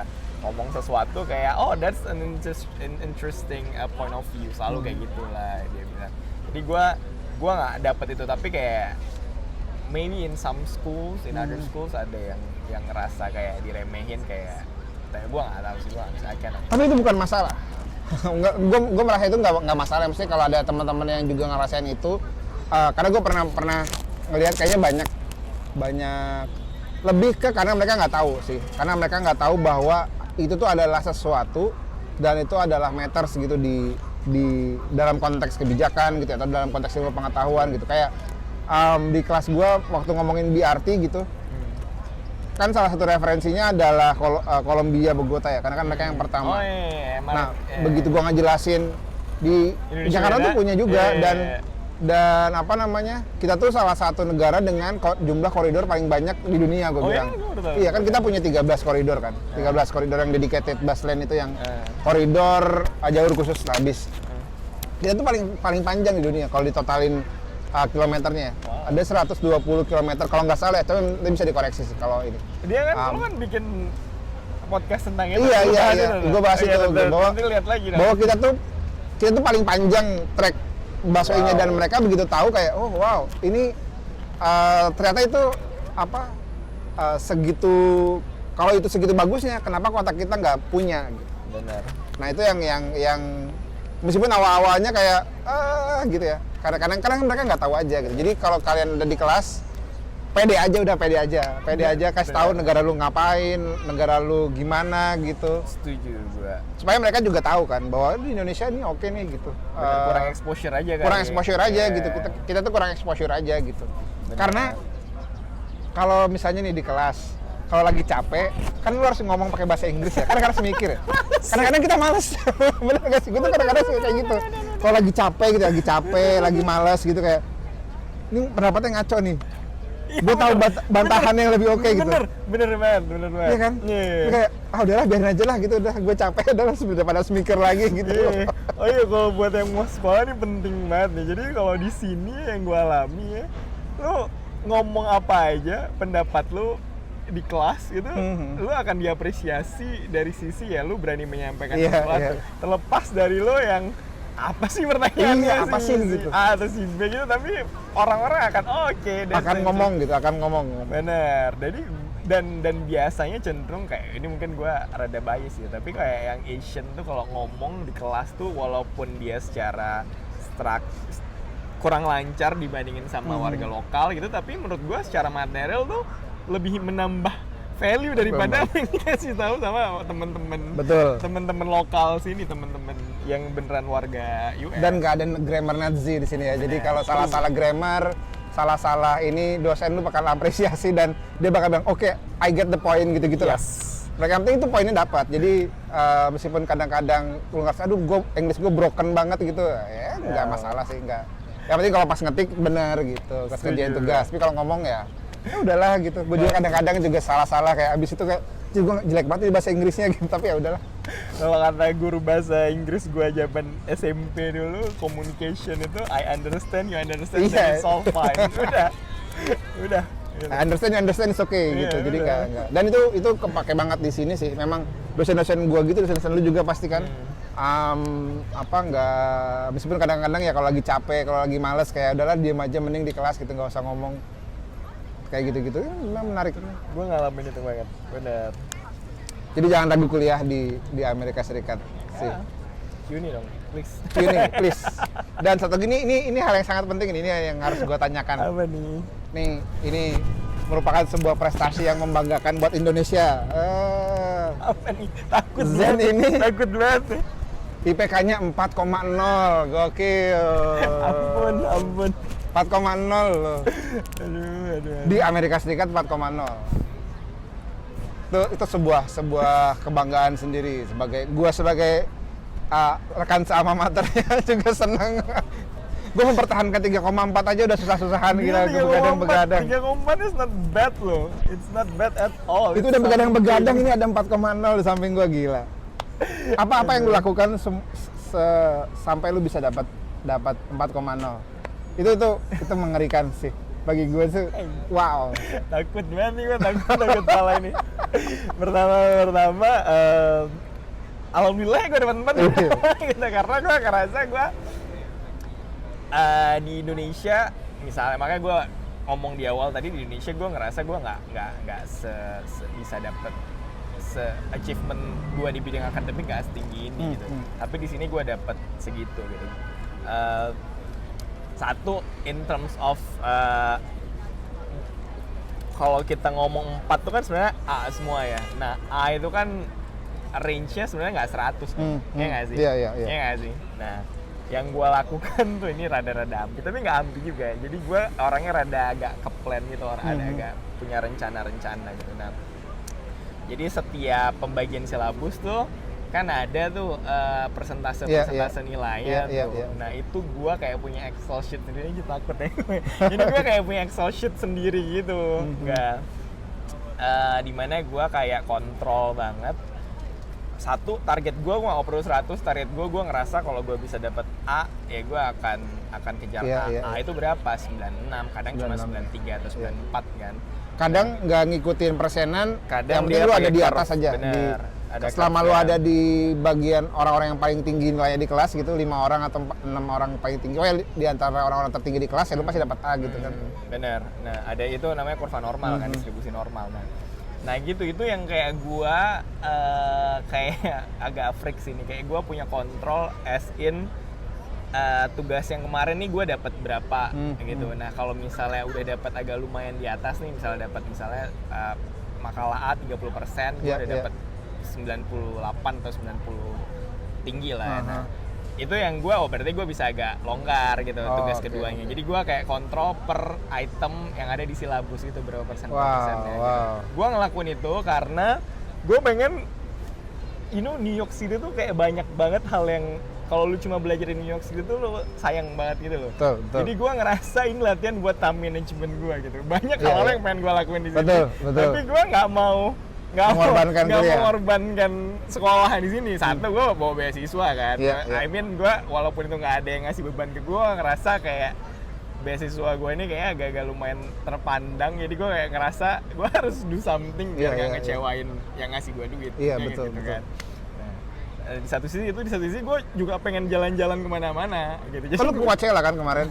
ngomong sesuatu kayak, oh that's an interesting point of view, selalu kayak gitulah dia bilang. Jadi gue nggak dapet itu, tapi kayak maybe in some schools, in other schools ada yang ngerasa kayak diremehin, kayak gue nggak tahu sih, gue nggak bisa akan. Tapi itu bukan masalah. Gue merasa itu nggak masalah, mesti kalau ada teman-teman yang juga ngerasain itu, karena gue pernah ngelihat kayaknya banyak lebih ke karena mereka nggak tahu sih, karena mereka nggak tahu bahwa itu tuh adalah sesuatu dan itu adalah matters gitu di dalam konteks kebijakan gitu atau dalam konteks ilmu pengetahuan gitu. Kayak di kelas gue waktu ngomongin BRT gitu, kan salah satu referensinya adalah Kolombia Bogota ya, karena kan mereka yang pertama. Begitu gua ngejelasin di Indonesia Jakarta tuh punya juga, dan apa namanya, kita tuh salah satu negara dengan jumlah koridor paling banyak di dunia, gue bilang. Iya kan, kita punya 13 koridor kan, 13 koridor yang dedicated bus lane itu yang koridor jalur khusus bis. Kita tuh paling panjang di dunia kalau ditotalin kilometernya. Ada 120 km kalau nggak salah ya, tapi bisa dikoreksi sih kalau ini. Dia kan lu kan bikin podcast tentang itu. Iya. Gue bahas itu, bahwa kita tuh paling panjang trek busway-nya, dan mereka begitu tahu kayak, oh wow, ini ternyata itu apa segitu, kalau itu segitu bagusnya, kenapa kota kita nggak punya? Gitu. Benar. Nah itu yang meskipun awal-awalnya kayak gitu ya. Kadang-kadang mereka nggak tahu aja gitu. Jadi kalau kalian udah di kelas, pede aja udah, pede aja kasih tahu negara lu ngapain, negara lu gimana gitu. Setuju gua. Supaya mereka juga tahu kan bahwa di Indonesia ini oke nih gitu. Bener, kurang exposure aja kan. Kurang exposure aja gitu. Kita tuh kurang exposure aja gitu. Karena kalau misalnya nih di kelas, kalau lagi capek, kan lu harus ngomong pakai bahasa Inggris ya. Kadang-kadang harus mikir ya. Kadang-kadang kita males. Bener gak sih? Gue tuh kadang-kadang suka kayak gitu. Kalau lagi capek, lagi males gitu kayak, ini pendapatnya ngaco nih. Gue tahu bantahan yang lebih oke gitu. Bener banget. Iya kan? Iya. Kayak, udahlah biarin aja lah gitu. Udah gue capek, udah pada mikir lagi gitu. Iya. Oh iya, kalau buat yang mau sekolah ini penting banget nih. Jadi kalau di sini yang gue alami ya, lu ngomong apa aja, pendapat lu di kelas gitu, lu akan diapresiasi dari sisi ya lu berani menyampaikan sesuatu. Terlepas dari lu yang apa sih pertanyaannya, apa sih gitu. A atau si B gitu, tapi orang-orang akan akan ngomong. Bener. Jadi dan biasanya cenderung kayak ini, mungkin gue rada bias ya, tapi kayak yang Asian tuh kalau ngomong di kelas tuh walaupun dia secara kurang lancar dibandingin sama warga lokal gitu, tapi menurut gue secara material tuh lebih menambah value daripada apa yang dikasih tahu sama teman-teman lokal sini, teman-teman yang beneran warga US. Dan nggak ada grammar Nazi di sini ya. Jadi kalau salah-salah grammar, salah-salah ini dosen lu bakal apresiasi dan dia bakal bilang oke, I get the point gitu-gitu lah. Mereka yang penting itu poinnya dapat. Jadi meskipun kadang-kadang lu ngerasa aduh English gue broken banget gitu, ya nggak masalah sih, nggak. Yang penting kalau pas ngetik bener gitu, pas kerjain tugas. Tapi kalau ngomong ya udahlah gitu. Gue juga kadang-kadang juga salah-salah kayak abis itu kayak gue jelek banget di bahasa Inggrisnya gitu, tapi ya udahlah. Kalau kata guru bahasa Inggris gue zaman SMP dulu, communication itu I understand, you understand, then it's all fine. Udah. I understand, you understand, it's okay gitu. Jadi kayak enggak. Dan itu kepake banget di sini sih. Memang dosen-dosen gue gitu, dosen-dosen lu juga pasti kan. Meskipun kadang-kadang ya kalau lagi capek, kalau lagi males kayak udahlah diem aja mending di kelas gitu, nggak usah ngomong kayak gitu-gitu. Memang menarik. Gue ngalamin itu banget, bener. Jadi jangan ragu kuliah di Amerika Serikat sih. Uni dong, please. Uni, please. Dan satu gini, ini hal yang sangat penting ini yang harus gue tanyakan. Apa nih? Nih, ini merupakan sebuah prestasi yang membanggakan buat Indonesia. Apa nih? Takut Zen banget. ini. Takut banget. IPK-nya 4,0, gokil. Ampun. 4,0 loh. Aduh. Di Amerika Serikat 4,0. Itu sebuah kebanggaan sendiri sebagai rekan sealma maternya juga senang. Gue mempertahankan 3,4 aja udah susah-susahan gila, begadang-begadang. 3,4 is not bad loh. It's not bad at all. Itu udah begadang-begadang, ini ada 4,0 di samping gue, gila. Apa yang lu lakukan sampai lu bisa dapat 4,0? Itu mengerikan sih. Bagi gue tuh wow. Takut banget nih, gue takut salah ini. Pertama alhamdulillah gue dapat 4 gitu, karena gue ngerasa gue di Indonesia misalnya, makanya gue ngomong di awal tadi, di Indonesia gue ngerasa gue nggak bisa dapet achievement gue di bidang akademik nggak setinggi ini gitu. Tapi di sini gue dapet segitu gitu. Satu, in terms of kalau kita ngomong 4 tuh kan sebenarnya A semua ya. Nah, A itu kan range-nya sebenarnya nggak 100 kan? Iya nggak sih? Iya. Iya nggak sih? Nah, yang gue lakukan tuh ini rada-rada ambi, tapi nggak ambi juga. Jadi gue orangnya rada agak ke-plan gitu, ada agak punya rencana-rencana gitu. Nah, jadi setiap pembagian silabus tuh kan ada tuh persentase nilainya tuh. Nah, itu gue kayak punya Excel sheet sendiri aja, takut ya. Jadi gue kayak punya Excel sheet sendiri gitu. Enggak. Dimana gue kayak kontrol banget. Satu, target gue nggak perlu 100, target gue ngerasa kalau gue bisa dapat A, ya gue akan kejar A. A itu berapa? 96, kadang cuma 93 atau 94 kan. Kadang nggak ngikutin persenan, kadang yang penting lu ada di atas aja. Bener. Selama lu ada di bagian orang-orang yang paling tinggi nilainya di kelas gitu, 5 orang atau 6 orang paling tinggi, di antara orang-orang tertinggi di kelas ya lu pasti dapat A gitu kan. Bener. Nah, ada itu namanya kurva normal kan, distribusi normal. Nah gitu, itu yang kayak gua kayak agak freak sih nih, kayak gua punya kontrol as in tugas yang kemarin nih gue dapat berapa gitu. Nah kalau misalnya udah dapat agak lumayan di atas nih, misalnya dapat makalah A 30%, gue udah dapat 98 atau 90 tinggi lah. Nah itu yang gue, berarti gue bisa agak longgar gitu tugas keduanya. Jadi gue kayak kontrol per item yang ada di silabus gitu, berapa persennya. Gue ngelakuin itu karena gue pengen, New York City tuh kayak banyak banget hal yang kalau lu cuma belajar di New York City tuh lu sayang banget gitu loh. Betul. Jadi gue ngerasa ini latihan buat time management gue gitu. Banyak hal yang pengen gue lakuin di sini. Betul. Tapi gue nggak mau mengorbankan sekolah di sini. Satu, gue bawa beasiswa kan. I mean gue walaupun itu nggak ada yang ngasih beban ke gue, ngerasa kayak beasiswa gue ini kayak agak-agak lumayan terpandang. Jadi gue kayak ngerasa gue harus do something biar nggak ngecewain yang ngasih gue duit. Iya betul. Kan. Di satu sisi gue juga pengen jalan-jalan kemana-mana gitu. Jadi lu ke Coachella kan kemarin?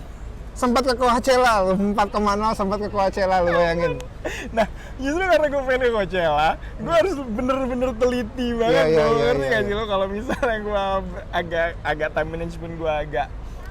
Sempat ke Coachella, 4,0 sempat ke Coachella, lu bayangin. Nah, justru karena gue pengen ke Coachella, gue harus bener-bener teliti banget. Ngerti nggak sih lo, kalau misalnya gue agak time management gue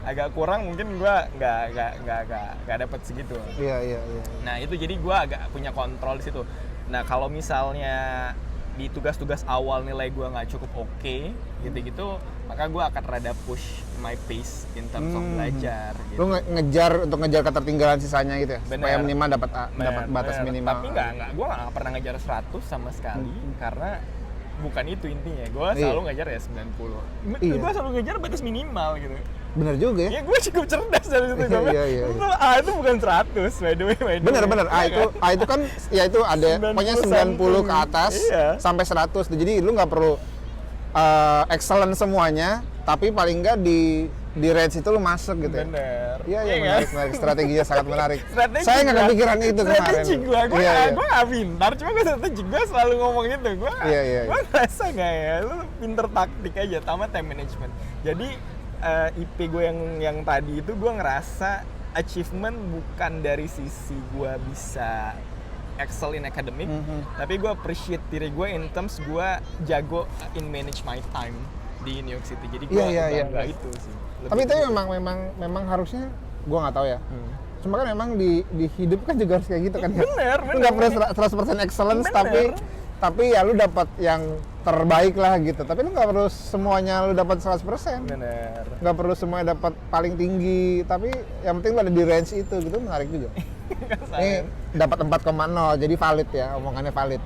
agak kurang, mungkin gue nggak dapet segitu. Iya. Nah itu jadi gue agak punya kontrol di situ. Nah kalau misalnya di tugas-tugas awal nilai gue nggak cukup oke, gitu-gitu, maka gue akan rada push my pace in terms of belajar. Gitu. Lu ngejar ketertinggalan sisanya gitu ya? Supaya minimal dapat batas minimal. Tapi gue nggak pernah ngejar 100 sama sekali, karena bukan itu intinya. Gue selalu ngejar ya 90. Gue selalu ngejar batas minimal gitu. Bener juga ya? Ya gue cukup cerdas dari situ. Itu bukan 100 by the way. Bener. Itu kan ya itu ada pokoknya 90 ke atas sampai 100. Jadi lu nggak perlu excellent semuanya, tapi paling nggak di range itu lu masuk gitu ya. Bener. Iya, menarik. Strateginya sangat menarik. Saya nggak kepikiran itu kemarin. Strategi gue nggak pintar, cuma gue strategi gue selalu ngomong itu. Gue ngerasa nggak ya, lu pinter taktik aja, sama time management. Jadi IP gue yang tadi itu gue ngerasa achievement bukan dari sisi gue bisa excel in academic, tapi gue appreciate diri gue in terms gue jago in manage my time di New York City. Jadi gue bangga itu sih. Tapi itu memang harusnya gue nggak tahu ya. Cuma kan memang di hidup kan juga harus kayak gitu kan. Bener. Lu nggak perlu 100% excellence, tapi ya lu dapat yang terbaik lah gitu. Tapi lu nggak perlu semuanya lu dapat 100%. Bener. Nggak perlu semuanya dapat paling tinggi, tapi yang penting lu ada di range itu gitu, menarik juga. Ini dapat 4,0 jadi valid ya, omongannya valid.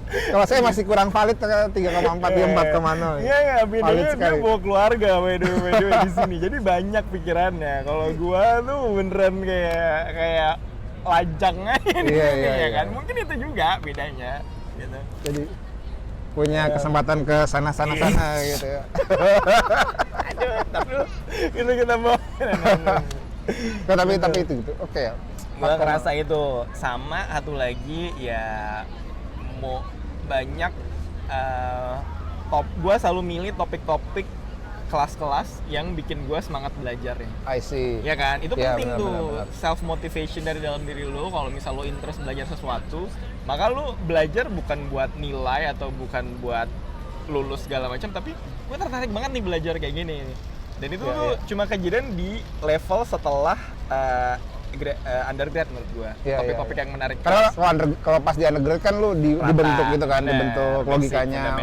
Kalau saya masih kurang valid 3,4 dia 4,0. Iya, bedanya dia bawa keluarga by the way di sini. Jadi banyak pikirannya. Kalau gua tuh beneran kayak lajang aja di sini ya kan. Mungkin itu juga bedanya gitu. Jadi punya kesempatan ke sana gitu ya. Aduh, tapi itu kita bawa. Tapi itu gitu. Oke ya. Gue ngerasa itu. Sama satu lagi ya, mau banyak gue selalu milih topik-topik kelas-kelas yang bikin gue semangat belajar ya. I see. Ya kan, itu penting benar. self motivation dari dalam diri lo. Kalau misal lo interest belajar sesuatu, maka lo belajar bukan buat nilai atau bukan buat lulus segala macam, tapi gue tertarik banget nih belajar kayak gini. Dan itu cuma kejadian di level setelah undergrad menurut gue. Topik-topik yang menarik. Karena kalau pas di undergrad kan lu dibentuk gitu kan, dibentuk logikanya,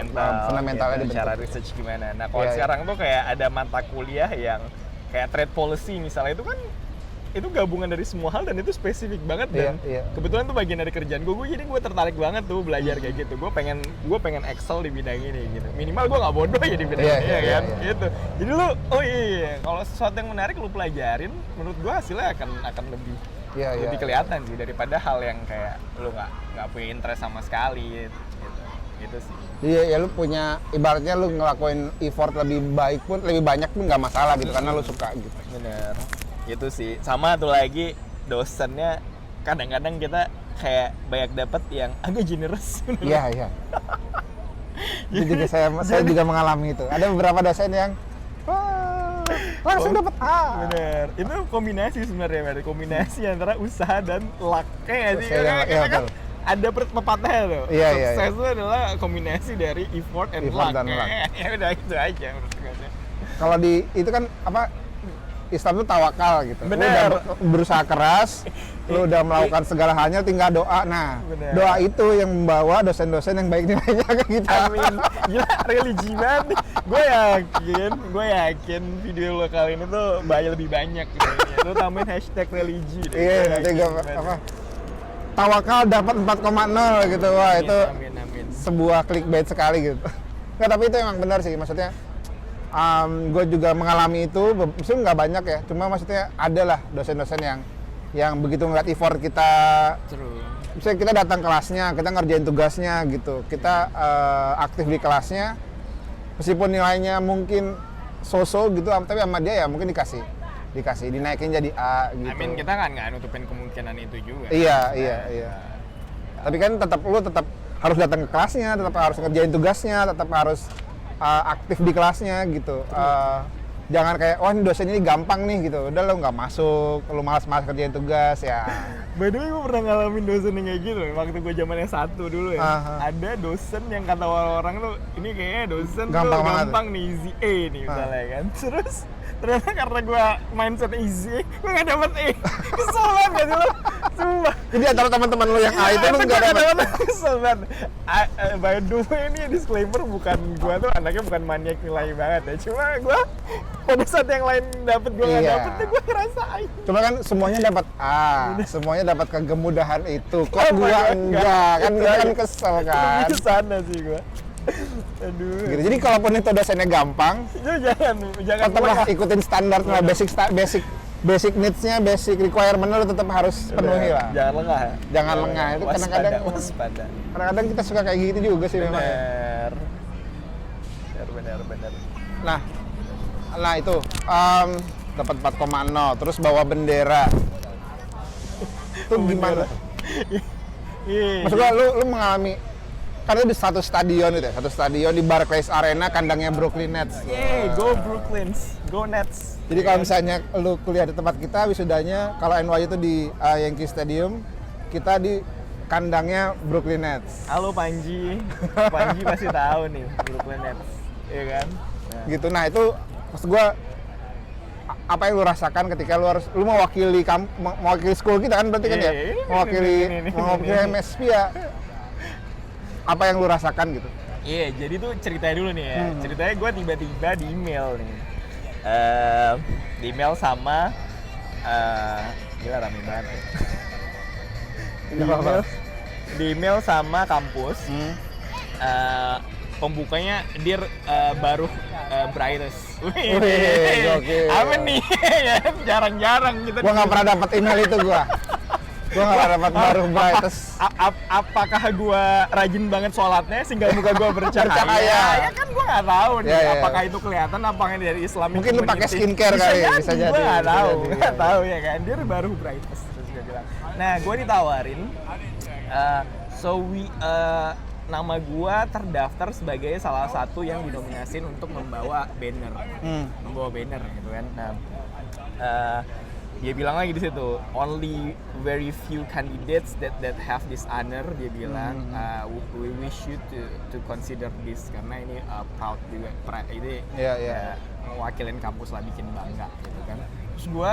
fundamentalnya dibentuk. Cara research gimana. Nah kalau sekarang tuh kayak ada mata kuliah yang kayak trade policy misalnya, itu kan itu gabungan dari semua hal dan itu spesifik banget, dan kebetulan tuh bagian dari kerjaan gue. Jadi gue tertarik banget tuh belajar kayak gitu. Gue pengen excel di bidang ini gitu. Minimal gue nggak bodoh ya di bidang ini kan. Gitu. Jadi lu kalau sesuatu yang menarik lu pelajarin, menurut gue hasilnya akan lebih kelihatan sih daripada hal yang kayak lu nggak punya interest sama sekali gitu sih. Iya, ya lu punya, ibaratnya lu ngelakuin effort lebih banyak pun nggak masalah gitu, karena lu suka gitu. Bener. Gitu sih. Sama tuh lagi dosennya kadang-kadang kita kayak banyak dapat yang agak generous. Iya. Itu juga saya juga mengalami itu. Ada beberapa dosen yang langsung dapat A. Bener. Itu kombinasi sebenarnya, kombinasi antara usaha dan luck. Kayak sih. Iya, ada pepatahnya tuh. Iya. Sukses itu adalah kombinasi dari effort and luck. Ya udah itu aja menurut gue. Kalau di itu kan apa Islam itu tawakal gitu. Lu Bener. udah berusaha keras, lu udah melakukan segala halnya, tinggal doa. Nah, Bener. doa itu yang membawa dosen-dosen yang baik nilainya ke kita. Amin. Gila, religi banget. Gue yakin video lo kali ini tuh lebih banyak gitu. Lo tambahin hashtag religi deh. Iya, nanti gue apa? Tawakal dapat 4,0 gitu. Wah, itu Amin. sebuah clickbait sekali gitu. Nggak, tapi itu emang benar sih, maksudnya gue juga mengalami itu, maksudnya nggak banyak ya, cuma maksudnya ada lah dosen-dosen yang begitu ngeliat effort kita, True. misalnya kita datang kelasnya, kita ngerjain tugasnya gitu, kita aktif di kelasnya, meskipun nilainya mungkin so-so gitu, tapi sama dia ya mungkin dikasih dinaikin jadi A gitu. Amin, kita kan nggak nutupin kemungkinan itu juga. Iya. Tapi kan tetap harus datang ke kelasnya, tetap harus ngerjain tugasnya, tetap harus aktif di kelasnya gitu. Jangan kayak, oh ini dosen ini gampang nih gitu. Udah lo nggak masuk, lo malas-malas kerjain tugas ya. By the way, gue pernah ngalamin dosen yang kayak gitu waktu gue zaman S1 dulu ya. Ada dosen yang kata orang tuh, ini kayaknya dosen Gampang tuh banget. gampang nih, easy A nih misalnya kan. Terus ternyata karena gue mindset easy, gue gak dapet E. Kesel banget gak sih lo? Sumpah. Jadi antara teman-teman lo yang A itu lo nggak dapet. Kesel banget. By the way, ini disclaimer, bukan gue tuh anaknya bukan maniak nilai banget ya. Cuma gue pada saat yang lain dapet, gue gak Iya. dapet tuh gue ngerasain. Cuma kan semuanya dapat A, semuanya dapat kegemudahan itu. Kok Oh my gua God, enggak? Kan kita kan kesel kan. Lebih ke sana sih gue. Aduh. Gitu. Jadi kalaupun itu dosennya gampang, Jangan tetaplah ikutin standar lah, basic needs-nya, basic requirement lo tetap harus penuhi lah. Jangan lengah ya. Jangan lengah. Itu kadang-kadang waspada. kita suka kayak gitu juga sih memang. Ya. Bener. Nah itu dapat 4,0 terus bawa bendera. Itu gimana? Iya. Maksud gua lu mengalami karena di satu stadion di Barclays Arena kandangnya Brooklyn Nets. Yeay, go Brooklyns, go Nets. Jadi kalau misalnya lu kuliah di tempat kita wisudanya, kalau NYU itu di Yankee Stadium, kita di kandangnya Brooklyn Nets. Halo Panji pasti tahu nih Brooklyn Nets, iya kan? Gitu. Nah itu maksud gua apa yang lu rasakan ketika lu mewakili school kita kan berarti kan ya, mewakili MSP ya. Apa yang lu rasakan gitu? Iya, jadi tuh ceritanya dulu nih ya. Ceritanya gue tiba-tiba di email nih. Di email sama gila rame banget. Di email sama kampus. Pembukanya Dear baru brightest. Wih, apa nih? Jarang-jarang kita. Gua nggak pernah dapat email itu gua nggak pernah dapat baru brightest. Apakah gua rajin banget sholatnya sehingga muka gua bercahaya? Ya kan gua nggak tahu nih. Ya. Apakah itu kelihatan apakah dari Islamic Mungkin lu pakai skincare kali, bisa jadi. Gua nggak tahu, Bisa nggak jadi. tahu ya kan. Dia baru brightest terus dia bilang. Nah, gua ditawarin. Nama gua terdaftar sebagai salah satu yang dinominasin untuk membawa banner, gitu kan. Nah, dia bilang lagi di situ, only very few candidates that have this honor. Dia bilang, we wish you to consider this karena ini proud juga, ini mewakilin kampus lah, bikin bangga gitu kan. Terus gua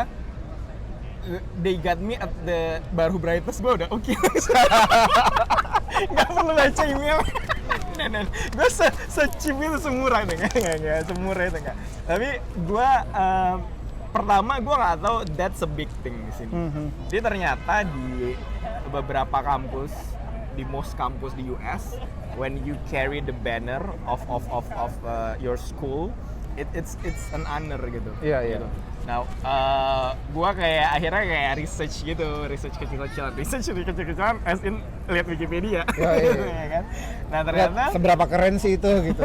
they got me at the baru brightest, gue udah oke. Gak perlu baca email. Nah, gue se-cheap itu, semurah itu nggak semurah itu nggak. Tapi gue pertama gue nggak tahu that's a big thing di sini. Jadi ternyata di beberapa kampus, di most kampus di US, when you carry the banner of your school, it's an honor gitu. Iya. Gitu. Nah, gua akhirnya kayak research kecil-kecilan, as in lihat Wikipedia, ya kan? Nah ternyata seberapa keren sih itu gitu.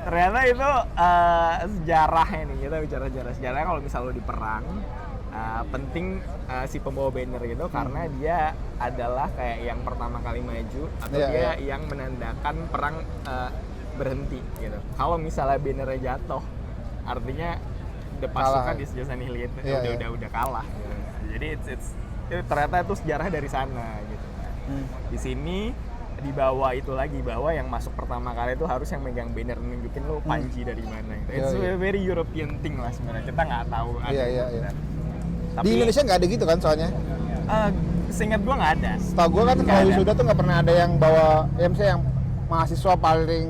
ternyata itu sejarahnya nih, kita bicara sejarah kalau misal lo di perang, penting si pembawa banner gitu karena dia adalah kayak yang pertama kali maju atau dia yang menandakan perang berhenti gitu. Kalau misalnya bannernya jatuh, artinya pasukan di sejarah nihilin udah kalah gitu. Jadi ternyata itu sejarah dari sana gitu. Di sini di bawah itu lagi, bahwa yang masuk pertama kali itu harus yang megang banner nunjukin lo panji dari mana gitu. It's a very European thing lah sebenarnya, kita nggak tahu ada Iya. Tapi Di Indonesia nggak ada gitu kan soalnya. seingat gua nggak ada. Setahu gue kan Nggak kalau ada. wisuda tuh nggak pernah ada yang bawa, ya misalnya yang mahasiswa paling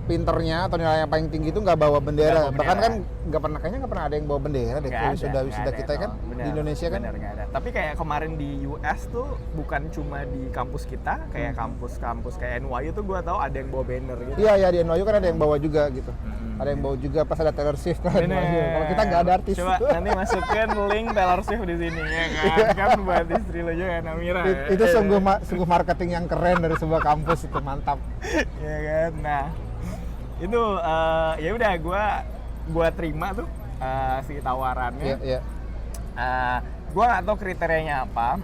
pinternya atau nilai yang paling tinggi itu nggak bawa bendera. Nggak bawa Bahkan bendera. kan kayaknya nggak pernah ada yang bawa bendera deh Nggak kalau ada, wisuda nggak kita ada, kan bener, di Indonesia kan. bener, nggak ada. Tapi kayak kemarin di US tuh bukan cuma di kampus kita, kayak kampus-kampus kayak NYU tuh gua tahu ada yang bawa banner gitu. Iya di NYU kan ada yang bawa juga gitu. Ada yang bawa juga pas ada Taylor Swift kan. Kalau kita nggak ada artis. Coba nanti masukin link Taylor Swift di sini ya kan. Kan buat istri lo juga Namira. Itu sungguh marketing yang keren dari sebuah kampus, itu mantap. Ya kan. Nah, itu ya udah gua terima tuh si tawarannya. Iya. Gua nggak tahu kriterianya apa.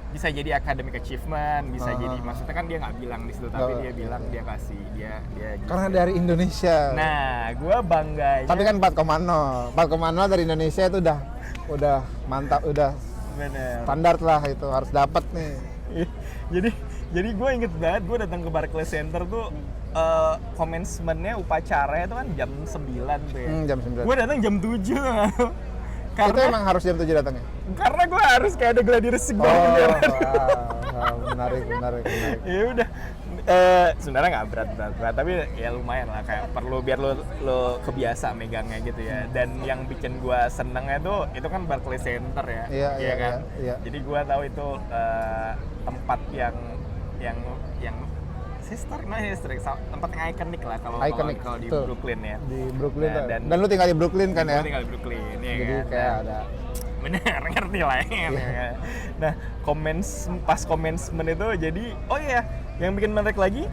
Bisa jadi academic achievement, bisa jadi, maksudnya kan dia nggak bilang di situ, tapi dia bilang dia kasih dia Karena dari Indonesia. Nah, gua bangganya. Tapi kan 4,0 dari Indonesia itu udah mantap, udah bener. standar lah, itu harus dapat nih. jadi gue inget banget gue datang ke Barclays Center tuh commencement-nya upacaranya itu kan jam 9 tuh ya. Jam 9. Gue datang jam 7 Itu emang harus jam 7 datangnya? karena gue harus kayak ada gladiator segala Wow, menarik. Ya udah. Sebenarnya nggak berat, tapi ya lumayan lah, kayak perlu biar lo kebiasa megangnya gitu ya. Dan yang bikin gue senengnya tuh itu kan Barclays Center ya. Iya, kan. iya. Jadi gue tahu itu tempat yang historic, tempat yang ikonik lah kalau di betul. Brooklyn ya. Di Brooklyn. Nah, dan lu tinggal di Brooklyn kan ya? Gue tinggal di Brooklyn ya. Jadi kan? kayak ada. Bener, ngerti lah ya. Nah, pas commencement itu jadi, oh iya, yang bikin menarik lagi,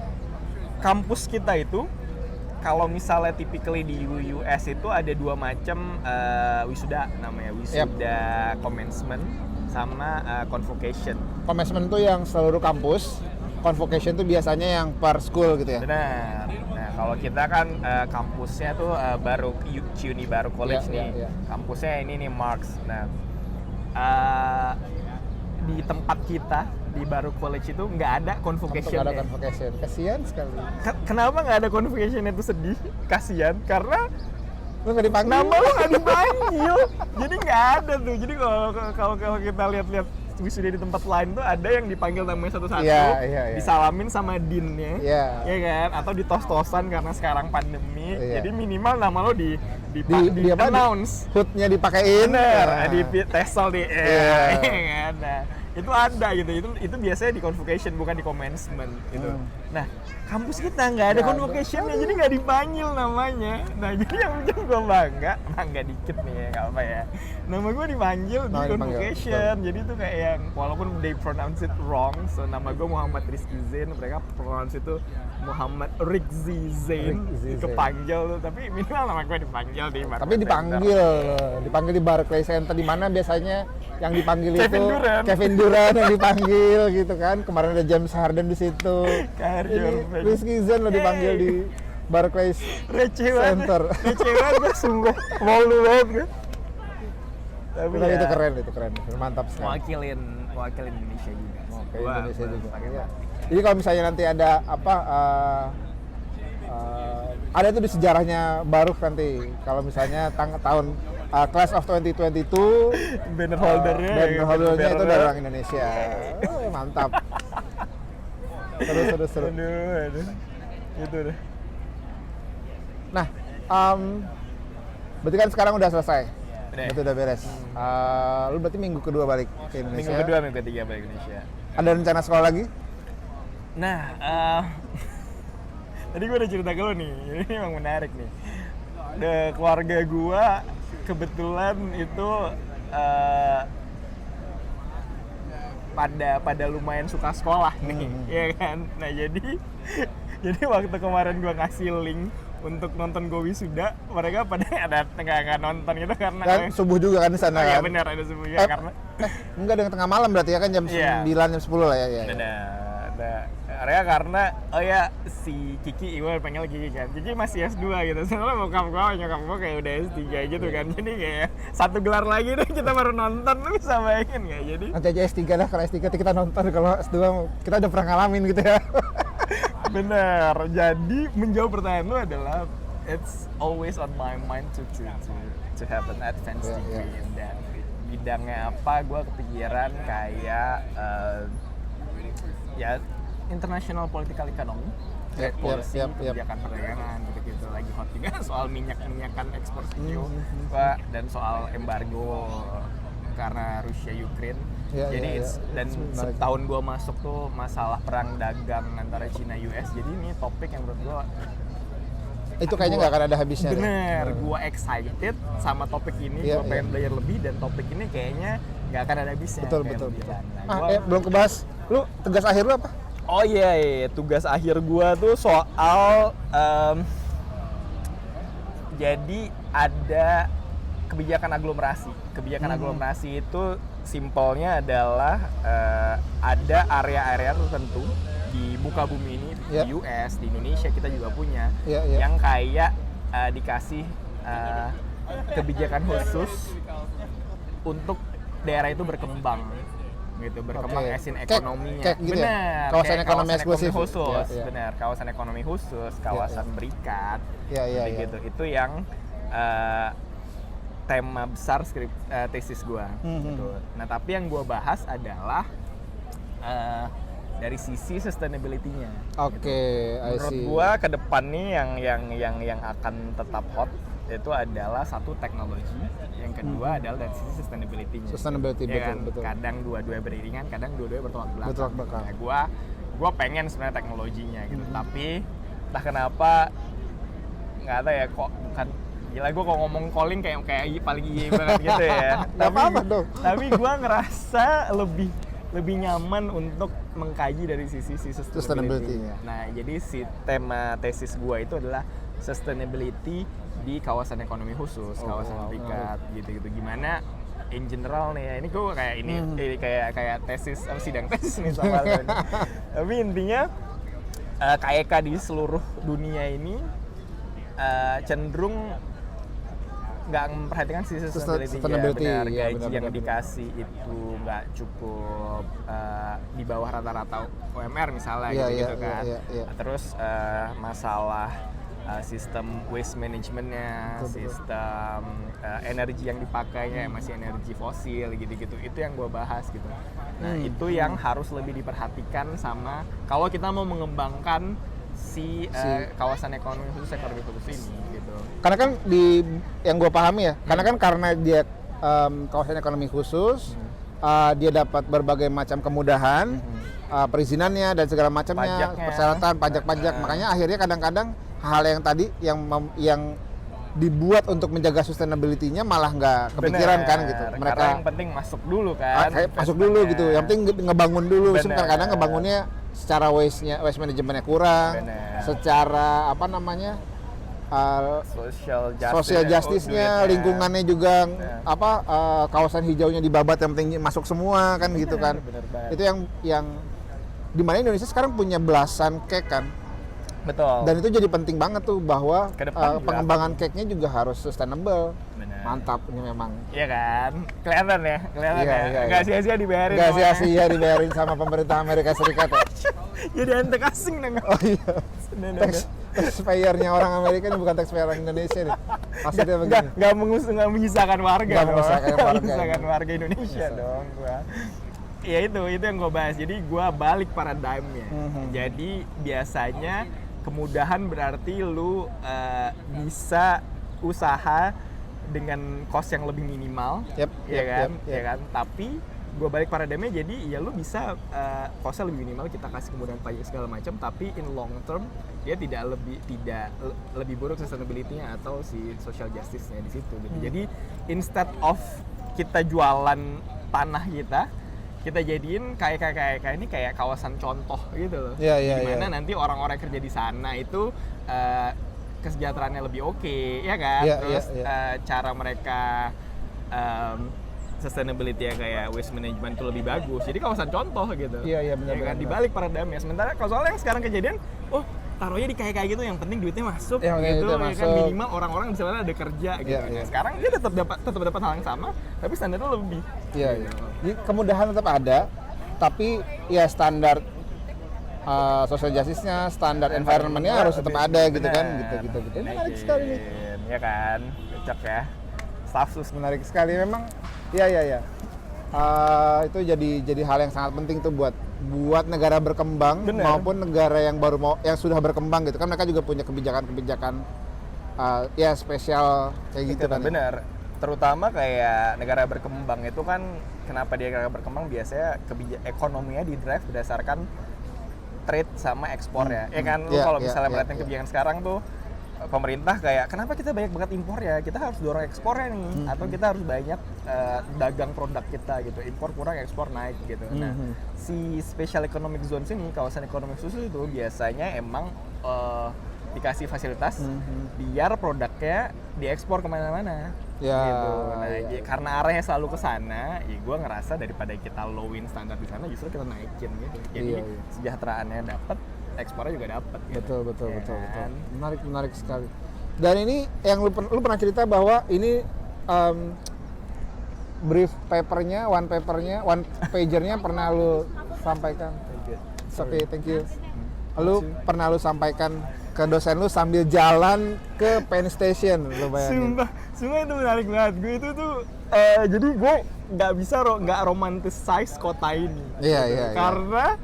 kampus kita itu kalau misalnya typically di US itu ada dua macam wisuda namanya, wisuda commencement sama convocation. Commencement tuh yang seluruh kampus, convocation tuh biasanya yang per school gitu ya? Benar. Nah, kalau kita kan kampusnya tuh baru CUNY Baru College nih. Iya. Kampusnya ini nih Marks. Nah, di tempat kita di Baru College itu nggak ada convocation. Nggak ada convocation. Kasian sekali. Kenapa nggak ada convocation itu sedih? Kasian karena Lu nggak dipanggil? nama lo nggak dipanggil. Jadi nggak ada tuh. Jadi kalau kita lihat wisuda di tempat lain tuh ada yang dipanggil namanya satu-satu, Iya. disalamin sama deannya, Iya. ya kan? Atau ditos-tosan karena sekarang pandemi. Iya. Jadi minimal nama lo di apa, announce. Hoodnya dipakein. Bener, Nah. di tesel di, Iya. kan? Nah, itu ada gitu. Itu biasanya di convocation bukan di commencement gitu. Nah, kampus kita nggak ada convocation-nya, jadi nggak dipanggil namanya. Nah, jadi yang bikin gue bangga dikit nih ya, nggak apa ya. Nama gue dipanggil di convocation, jadi itu kayak yang walaupun they pronounce it wrong, so nama gue Muhammad Rizky Zain, mereka pronounce itu Muhammad Rizky Zain, kepanggil tuh, tapi minimal nama gue dipanggil di Barclays Tapi dipanggil di Barclays Center, di mana biasanya yang dipanggil itu Kevin Durant yang dipanggil gitu kan. Kemarin ada James Harden di situ. Ini Rizky Zain lo dipanggil di Barclays Center. Receh banget gue, sungguh malu banget gue. Tapi ya, itu keren, mantap sekali. Wakilin Indonesia juga. Oke, Indonesia juga. Ya. Jadi kalau misalnya nanti ada apa, ada tuh di sejarahnya Baruch nanti. Kalau misalnya tahun Class of 2022, banner holdernya itu dari orang Indonesia. Mantap. Terus. Aduh. Itu deh. Nah, berarti kan sekarang udah selesai. Itu udah beres. Lu berarti minggu kedua balik ke Indonesia. Minggu kedua, minggu ketiga balik ke Indonesia. Ada rencana sekolah lagi? Nah, tadi gue udah cerita ke lo nih, ini emang menarik nih. Keluarga gue kebetulan itu pada lumayan suka sekolah nih, ya kan. Nah jadi waktu kemarin gue ngasih link untuk nonton gue wisuda, mereka pada nggak nonton gitu karena kan subuh juga kan di sana. Iya kan? benar, ada subuh juga karena enggak, dengan tengah malam berarti ya kan jam 9 jam 10 lah ya. Benar. Karena si Kiki, gue panggil Kiki kan. Kiki masih S2 gitu. Soalnya bokap gue, nyokap gue kayak udah S3 gitu kan. Jadi kayak satu gelar lagi deh kita baru nonton, lu bisa bayangin nggak? Jadi nanti aja S3 dah, kalau S3 kita nonton, kalau S2 kita udah pernah ngalamin gitu ya. Bener. Jadi menjawab pertanyaan lu adalah it's always on my mind to have an advanced degree in that. Bidangnya apa? Gue kepikiran kayak ya international political economy, trade policy, kebijakan perdagangan gitu-gitu, lagi hot juga soal minyakan ekspor CPO dan soal embargo karena Rusia Ukraine. Jadi dan setahun gue masuk tuh masalah perang dagang antara China US. Jadi ini topik yang menurut gue itu kayaknya nggak akan ada habisnya. Bener, gue excited sama topik ini, gue pengen belajar lebih, dan topik ini kayaknya nggak akan ada habisnya. Betul. Nah, belum kebahas, lu tugas akhir lu apa? Oh iya, tugas akhir gue tuh soal jadi ada kebijakan aglomerasi. Kebijakan aglomerasi itu simpelnya adalah ada area-area tertentu di muka bumi ini, di US, di Indonesia kita juga punya, yang kayak dikasih kebijakan khusus untuk daerah itu berkembang gitu, berkembang asin ekonominya. Kayak gitu benar, kawasan ekonomi eksklusif khusus. Benar, kawasan ekonomi khusus, kawasan berikat. Gitu. Itu yang tema besar tesis gua gitu. Nah, tapi yang gua bahas adalah dari sisi sustainability-nya. Menurut gua ke depan nih yang akan tetap hot itu adalah satu teknologi, yang kedua adalah dari sisi sustainability-nya. Betul. Kadang dua-dua beriringan, kadang dua-dua bertolak belakang. Nah, gua pengen sebenarnya teknologinya gitu, tapi entah kenapa nggak tahu ya, kok bukan gila, gue kok ngomong calling kayak paling iya banget gitu ya. Tapi gue ngerasa lebih nyaman untuk mengkaji dari sisi sustainability. Nah, jadi si tema tesis gue itu adalah sustainability di kawasan ekonomi khusus, kawasan berikat gitu-gitu. Gimana in general nih ya, ini gue kayak ini kayak tesis, sidang tesis nih sama lo. Tapi intinya KEK di seluruh dunia ini cenderung nggak memperhatikan sisi sustainability. Gaji yang dikasih itu nggak cukup di bawah rata-rata UMR misalnya gitu kan. Terus masalah sistem waste managementnya, sistem energi yang dipakainya masih energi fosil gitu-gitu. Itu yang gue bahas gitu. Nah, itu yang harus lebih diperhatikan sama kalau kita mau mengembangkan si kawasan ekonomi khusus ini gitu. Karena kan yang gue pahami ya, karena dia kawasan ekonomi khusus, dia dapat berbagai macam kemudahan, perizinannya dan segala macamnya, persyaratan pajak-pajak. Makanya akhirnya kadang-kadang hal yang tadi yang dibuat untuk menjaga sustainability-nya malah nggak kepikiran. Bener, kan gitu. Karena yang penting masuk dulu kan. Masuk dulu gitu. Yang penting ngebangun dulu. Kadang ngebangunnya secara waste manajemennya kurang. Bener. Secara apa namanya? Social justice-nya, lingkungannya juga kawasan hijaunya dibabat, yang penting masuk semua kan. Bener, gitu kan. Itu yang di mana Indonesia sekarang punya belasan kek kan. Betul. Dan itu jadi penting banget tuh bahwa pengembangan cake-nya juga harus sustainable. Bener. Mantap ini memang. Iya kan? Kelihatan ya? Nggak sia-sia dibayarin. Nggak sia-sia dibayarin sama pemerintah Amerika Serikat ya. Jadi antek asing dong. Oh iya. Taxpayer-nya orang Amerika ini bukan taxpayer orang Indonesia nih. Maksudnya begini. Nggak menyisakan warga. Nggak menyisakan warga Indonesia dong gua. Ya itu yang gue bahas. Jadi gue balik paradigmnya. Jadi biasanya kemudahan berarti lu bisa usaha dengan cost yang lebih minimal, ya kan? Tapi gue balik paradigmnya, jadi ya lu bisa costnya lebih minimal, kita kasih kemudahan pajak segala macam, tapi in long term dia tidak lebih buruk sustainability-nya atau si social justice-nya di situ. Gitu. Jadi instead of kita jualan tanah kita jadiin kayak ini kayak kawasan contoh gitu loh. Dimana nanti orang-orang kerja di sana itu kesejahteraannya lebih oke, ya kan? Terus cara mereka sustainability ya kayak waste management itu lebih bagus. Jadi kawasan contoh gitu. Iya benar. Ya kan? Dibalik paradigmnya. Sementara kalau soalnya yang sekarang kejadian, taruhnya di kayak gitu, yang penting duitnya masuk gitu, ya kan, minimal orang-orang bisa ada kerja gitu. Nah, sekarang dia tetap dapat hal yang sama, tapi standarnya lebih. Jadi kemudahan tetap ada, tapi ya standar social justice-nya, standar environment-nya harus tetap ada gitu kan, gitu. Menarik sekali nih. Ya kan, cocok ya. Stafsus Menarik sekali memang. Iya. Itu jadi hal yang sangat penting tuh buat negara berkembang maupun negara yang yang sudah berkembang gitu kan, mereka juga punya kebijakan ya spesial kayak gitu kan. Bener. Terutama kayak negara berkembang itu kan, kenapa dia negara berkembang biasanya ekonominya di-drive berdasarkan trade sama ekspor ya. Ya kan, lu kalau misalnya perhatiin kebijakan sekarang tuh pemerintah kayak kenapa kita banyak banget impor ya, kita harus dorong ekspornya nih, atau kita harus banyak dagang produk kita gitu, impor kurang ekspor naik gitu. Nah si special economic zones ini, kawasan ekonomi khusus itu biasanya emang dikasih fasilitas biar produknya diekspor kemana-mana gitu. Nah karena arahnya selalu ke sana, ya gue ngerasa daripada kita lowin standar di sana justru kita naikin gitu. Jadi sejahteraannya dapat, ekspornya juga dapat gitu. Betul. Menarik sekali. Dan ini yang lu pernah cerita bahwa ini brief papernya, one pagernya pernah lu sampaikan. Oke, thank you. Lu pernah lu sampaikan ke dosen lu sambil jalan ke Penn Station, lu bayangin. Sumpah itu menarik banget. Gue itu tuh jadi gue nggak bisa romanticize kota ini. Iya. Karena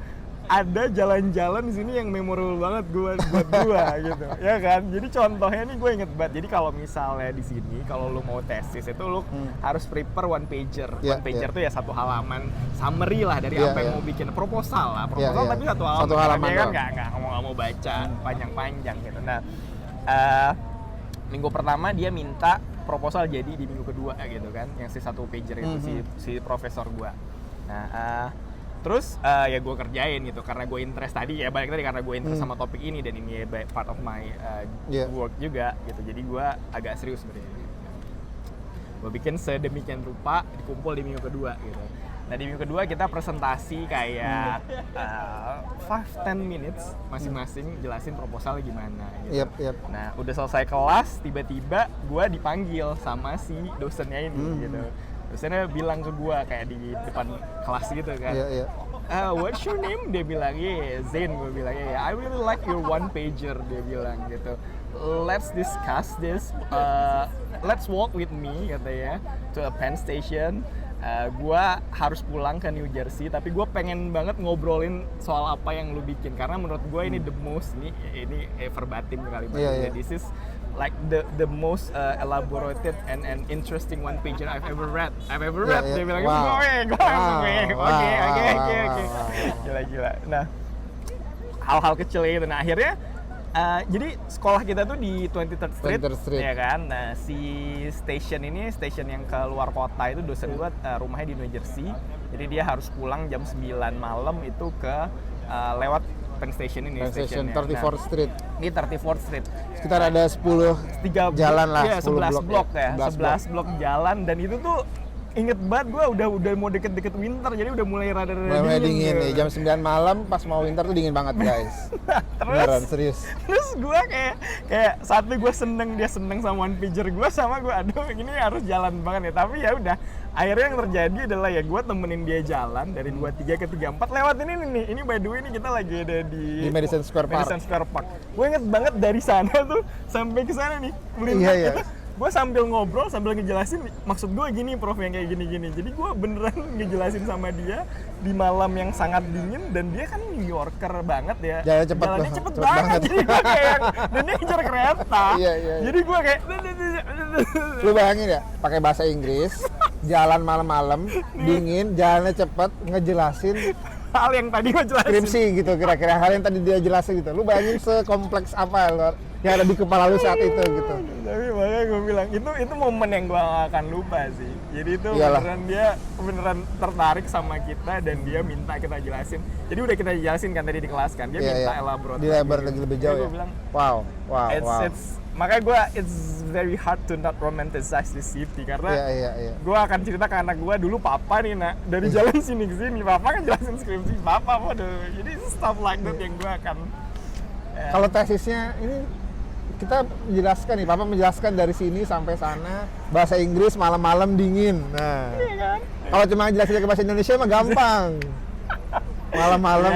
ada jalan-jalan di sini yang memorable banget buat gue gitu, ya kan? Jadi contohnya nih gue inget banget. Jadi kalau misalnya di sini, kalau lu mau tesis itu lu harus prepare one pager. One pager tuh ya satu halaman summary lah dari apa yang mau bikin, proposal tapi satu halaman ya kan, nggak mau baca panjang-panjang gitu. Nah minggu pertama dia minta proposal jadi di minggu kedua gitu kan, yang si satu pager itu si profesor gue. Nah terus ya gue kerjain gitu karena gue interest tadi ya, balik tadi karena gue interest sama topik ini dan ini part of my work juga gitu. Jadi gue agak serius sebenarnya. Gue bikin sedemikian rupa, dikumpul di minggu kedua gitu. Nah di minggu kedua kita presentasi kayak 5-10 minutes masing-masing jelasin proposalnya gimana gitu. Nah udah selesai kelas, tiba-tiba gue dipanggil sama si dosennya ini gitu. Dosennya bilang ke gue kayak di depan kelas gitu kan, what's your name? Dia bilang, Zain. Gue bilang, I really like your one pager. Dia bilang gitu, let's discuss this, let's walk with me katanya to a Penn Station. Gue harus pulang ke New Jersey, tapi gue pengen banget ngobrolin soal apa yang lu bikin, karena menurut gue ini the most, ini verbatim kalimatnya, this is like the most elaborated and interesting one pager I've ever read. Dia bilang gitu, oke. Gila. Nah, hal-hal kecil itu. Nah, akhirnya jadi sekolah kita tuh di 23rd Street, ya kan. Nah, si station yang ke luar kota itu dosen gua rumahnya di New Jersey. Jadi dia harus pulang jam 9 malam itu ke lewat Penn Station ini. Penn Station 34th Street. Ini 34th Street. Sekitar ada 10 jalan lah, ya, 11 blok ya. 11 blok jalan, dan itu tuh inget banget gue udah mau deket-deket winter, jadi udah mulai rada-rada dingin nih. Jam 9 malam pas mau winter tuh dingin banget guys. Beneran serius. Terus gue kayak satu gue seneng, dia seneng sama one pager gue, sama gue aduh ini harus jalan banget ya. Tapi ya udah, akhirnya yang terjadi adalah ya gue temenin dia jalan dari 23 ke 34 lewat ini nih. Ini by the way ini kita lagi ada di Madison Square Park. Gue inget banget dari sana tuh sampai ke sana nih. Iya. Gue sambil ngobrol, sambil ngejelasin maksud gue gini prof, yang kayak gini-gini. Jadi gue beneran ngejelasin sama dia di malam yang sangat dingin, dan dia kan New Yorker banget ya. Jalannya cepet banget. Jadi gue kayak, dan dia ngejar kereta. Iya. Jadi gue kayak lu bayangin ya, pakai bahasa Inggris, jalan malam-malam, dingin, jalannya cepet, ngejelasin hal yang tadi gue jelasin. Skripsi gitu, kira-kira hal yang tadi dia jelasin gitu. Lu bayangin sekompleks apa yang ada di kepala lu saat itu gitu. Tapi makanya gue bilang itu momen yang gue gak akan lupa sih. Jadi itu beneran dia tertarik sama kita, dan dia minta kita jelasin. Jadi udah kita jelasin kan tadi di kelas kan, dia minta elaborate. Dia lagi lebih jauh ya. Bilang, wow. Makanya gue it's very hard to not romanticize this city, karena gue akan cerita ke anak gue dulu, papa nih nak dari jalan sini ke sini, papa kan jelasin skripsi papa jadi stuff like that yang gue akan. Kalau tesisnya ini kita menjelaskan nih, papa menjelaskan dari sini sampai sana, bahasa Inggris, malam-malam dingin. Nah, iya kan? Kalau cuma jelasin ke bahasa Indonesia mah gampang. Malam-malam.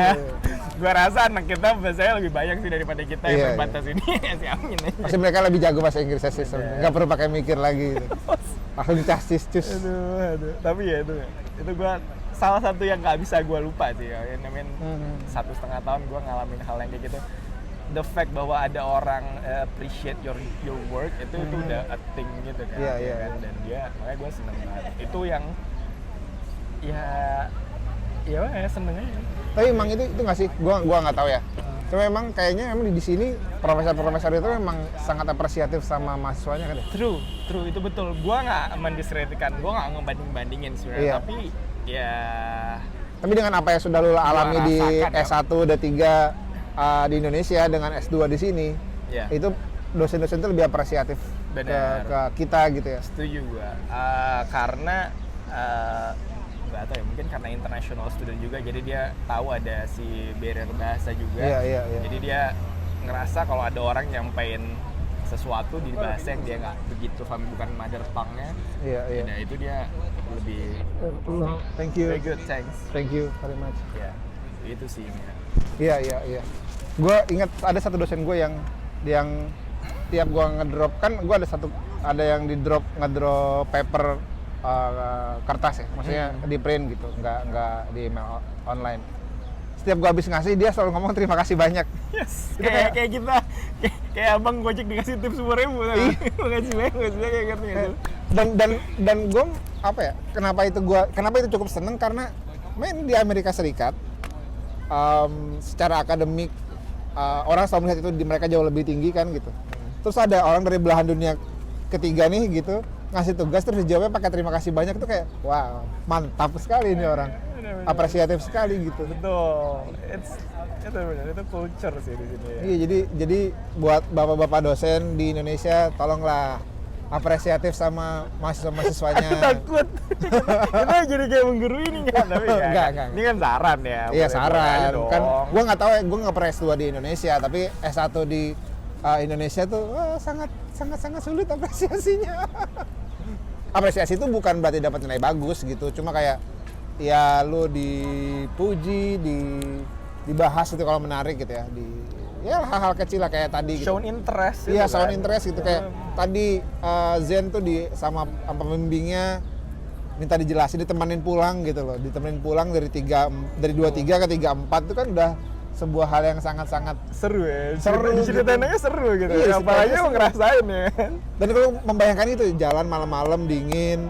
Gua rasa anak kita bahasanya lebih banyak sih daripada kita Iya, yang berbatas ini. Si Amin aja. Pasti mereka lebih jago bahasa Inggris sih sebenarnya. Nggak perlu pakai mikir lagi gitu. Langsung casis cus. Aduh. Tapi ya itu gua salah satu yang nggak bisa gua lupa sih. Ya. I mean, 1,5 tahun gua ngalamin hal yang kayak gitu. The fact bahwa ada orang appreciate your work itu udah a thing gitu kan. Iya. Kan? Dan dia makanya gua seneng banget. Itu yang ya seneng aja. Tapi emang itu nggak sih? Gua nggak tahu ya. Cuma emang kayaknya emang di sini profesor-profesor itu memang sangat apresiatif sama mahasiswanya kan ya? True, itu betul. Gua nggak mendiskredikan, gua nggak ngebanding-bandingin sebenarnya, Iya. tapi ya Tapi dengan apa yang sudah lu alami di rasakan, ya. S1, D3 di Indonesia dengan S2 di sini, ya itu dosen-dosen itu lebih apresiatif ke kita gitu ya. setuju gua. Karena nggak tahu ya, mungkin karena international student juga, jadi dia tahu ada si barrier bahasa juga. Iya. Jadi dia ngerasa kalau ada orang nyampein sesuatu di bahasa yang dia nggak begitu paham, bukan mother tongue-nya. Iya. Nah itu dia lebih Thank you. very good, thanks. Thank you very much. Ya, itu sih. Iya. Gue ingat ada satu dosen gue yang tiap gue ngedrop, kan gue ada yang ngedrop paper kertas ya, maksudnya di print gitu, nggak di email online. Setiap gue habis ngasih dia selalu ngomong terima kasih banyak. Yes, Itu kayak kita, kayak abang Gojek dikasih tips 10.000 makasih banyak kayak gitu gitu. Dan gue apa ya, kenapa itu cukup seneng karena main di Amerika Serikat secara akademik orang selalu melihat itu di mereka jauh lebih tinggi kan gitu. Terus ada orang dari belahan dunia ketiga nih gitu ngasih tugas terus dijawabnya pakai terima kasih banyak, tuh kayak wow, mantap sekali ini orang, apresiatif sekali gitu. Betul, itu benar, itu culture sih di sini. Iya, jadi buat bapak-bapak dosen di Indonesia tolonglah apresiatif sama mahasiswa-mahasiswanya. Aku takut kita jadi kayak menggurui ini kan, tapi Enggak. Ini kan saran ya. Iya, boleh saran dong. kan. Gua nggak tahu ya, gua nggak pernah S2 di Indonesia, tapi S1 di Indonesia tuh sangat sulit apresiasinya. Apresiasi itu bukan berarti dapat nilai bagus gitu, cuma kayak ya lu dipuji, dibahas itu kalau menarik gitu ya, ya hal-hal kecil lah kayak tadi gitu. Shown interest. Iya, gitu shown kan. interest gitu, kayak tadi Zen tuh sama pembimbingnya minta dijelasin, ditemenin pulang gitu loh, ditemenin pulang dari 23 ke 34 itu kan udah sebuah hal yang sangat-sangat seru ya. Seru Ceritain gitu. aja seru gitu. Iya, Apalagi ceritanya mau seru. ngerasain ya kan. Dan kalau membayangkan itu jalan malam-malam dingin,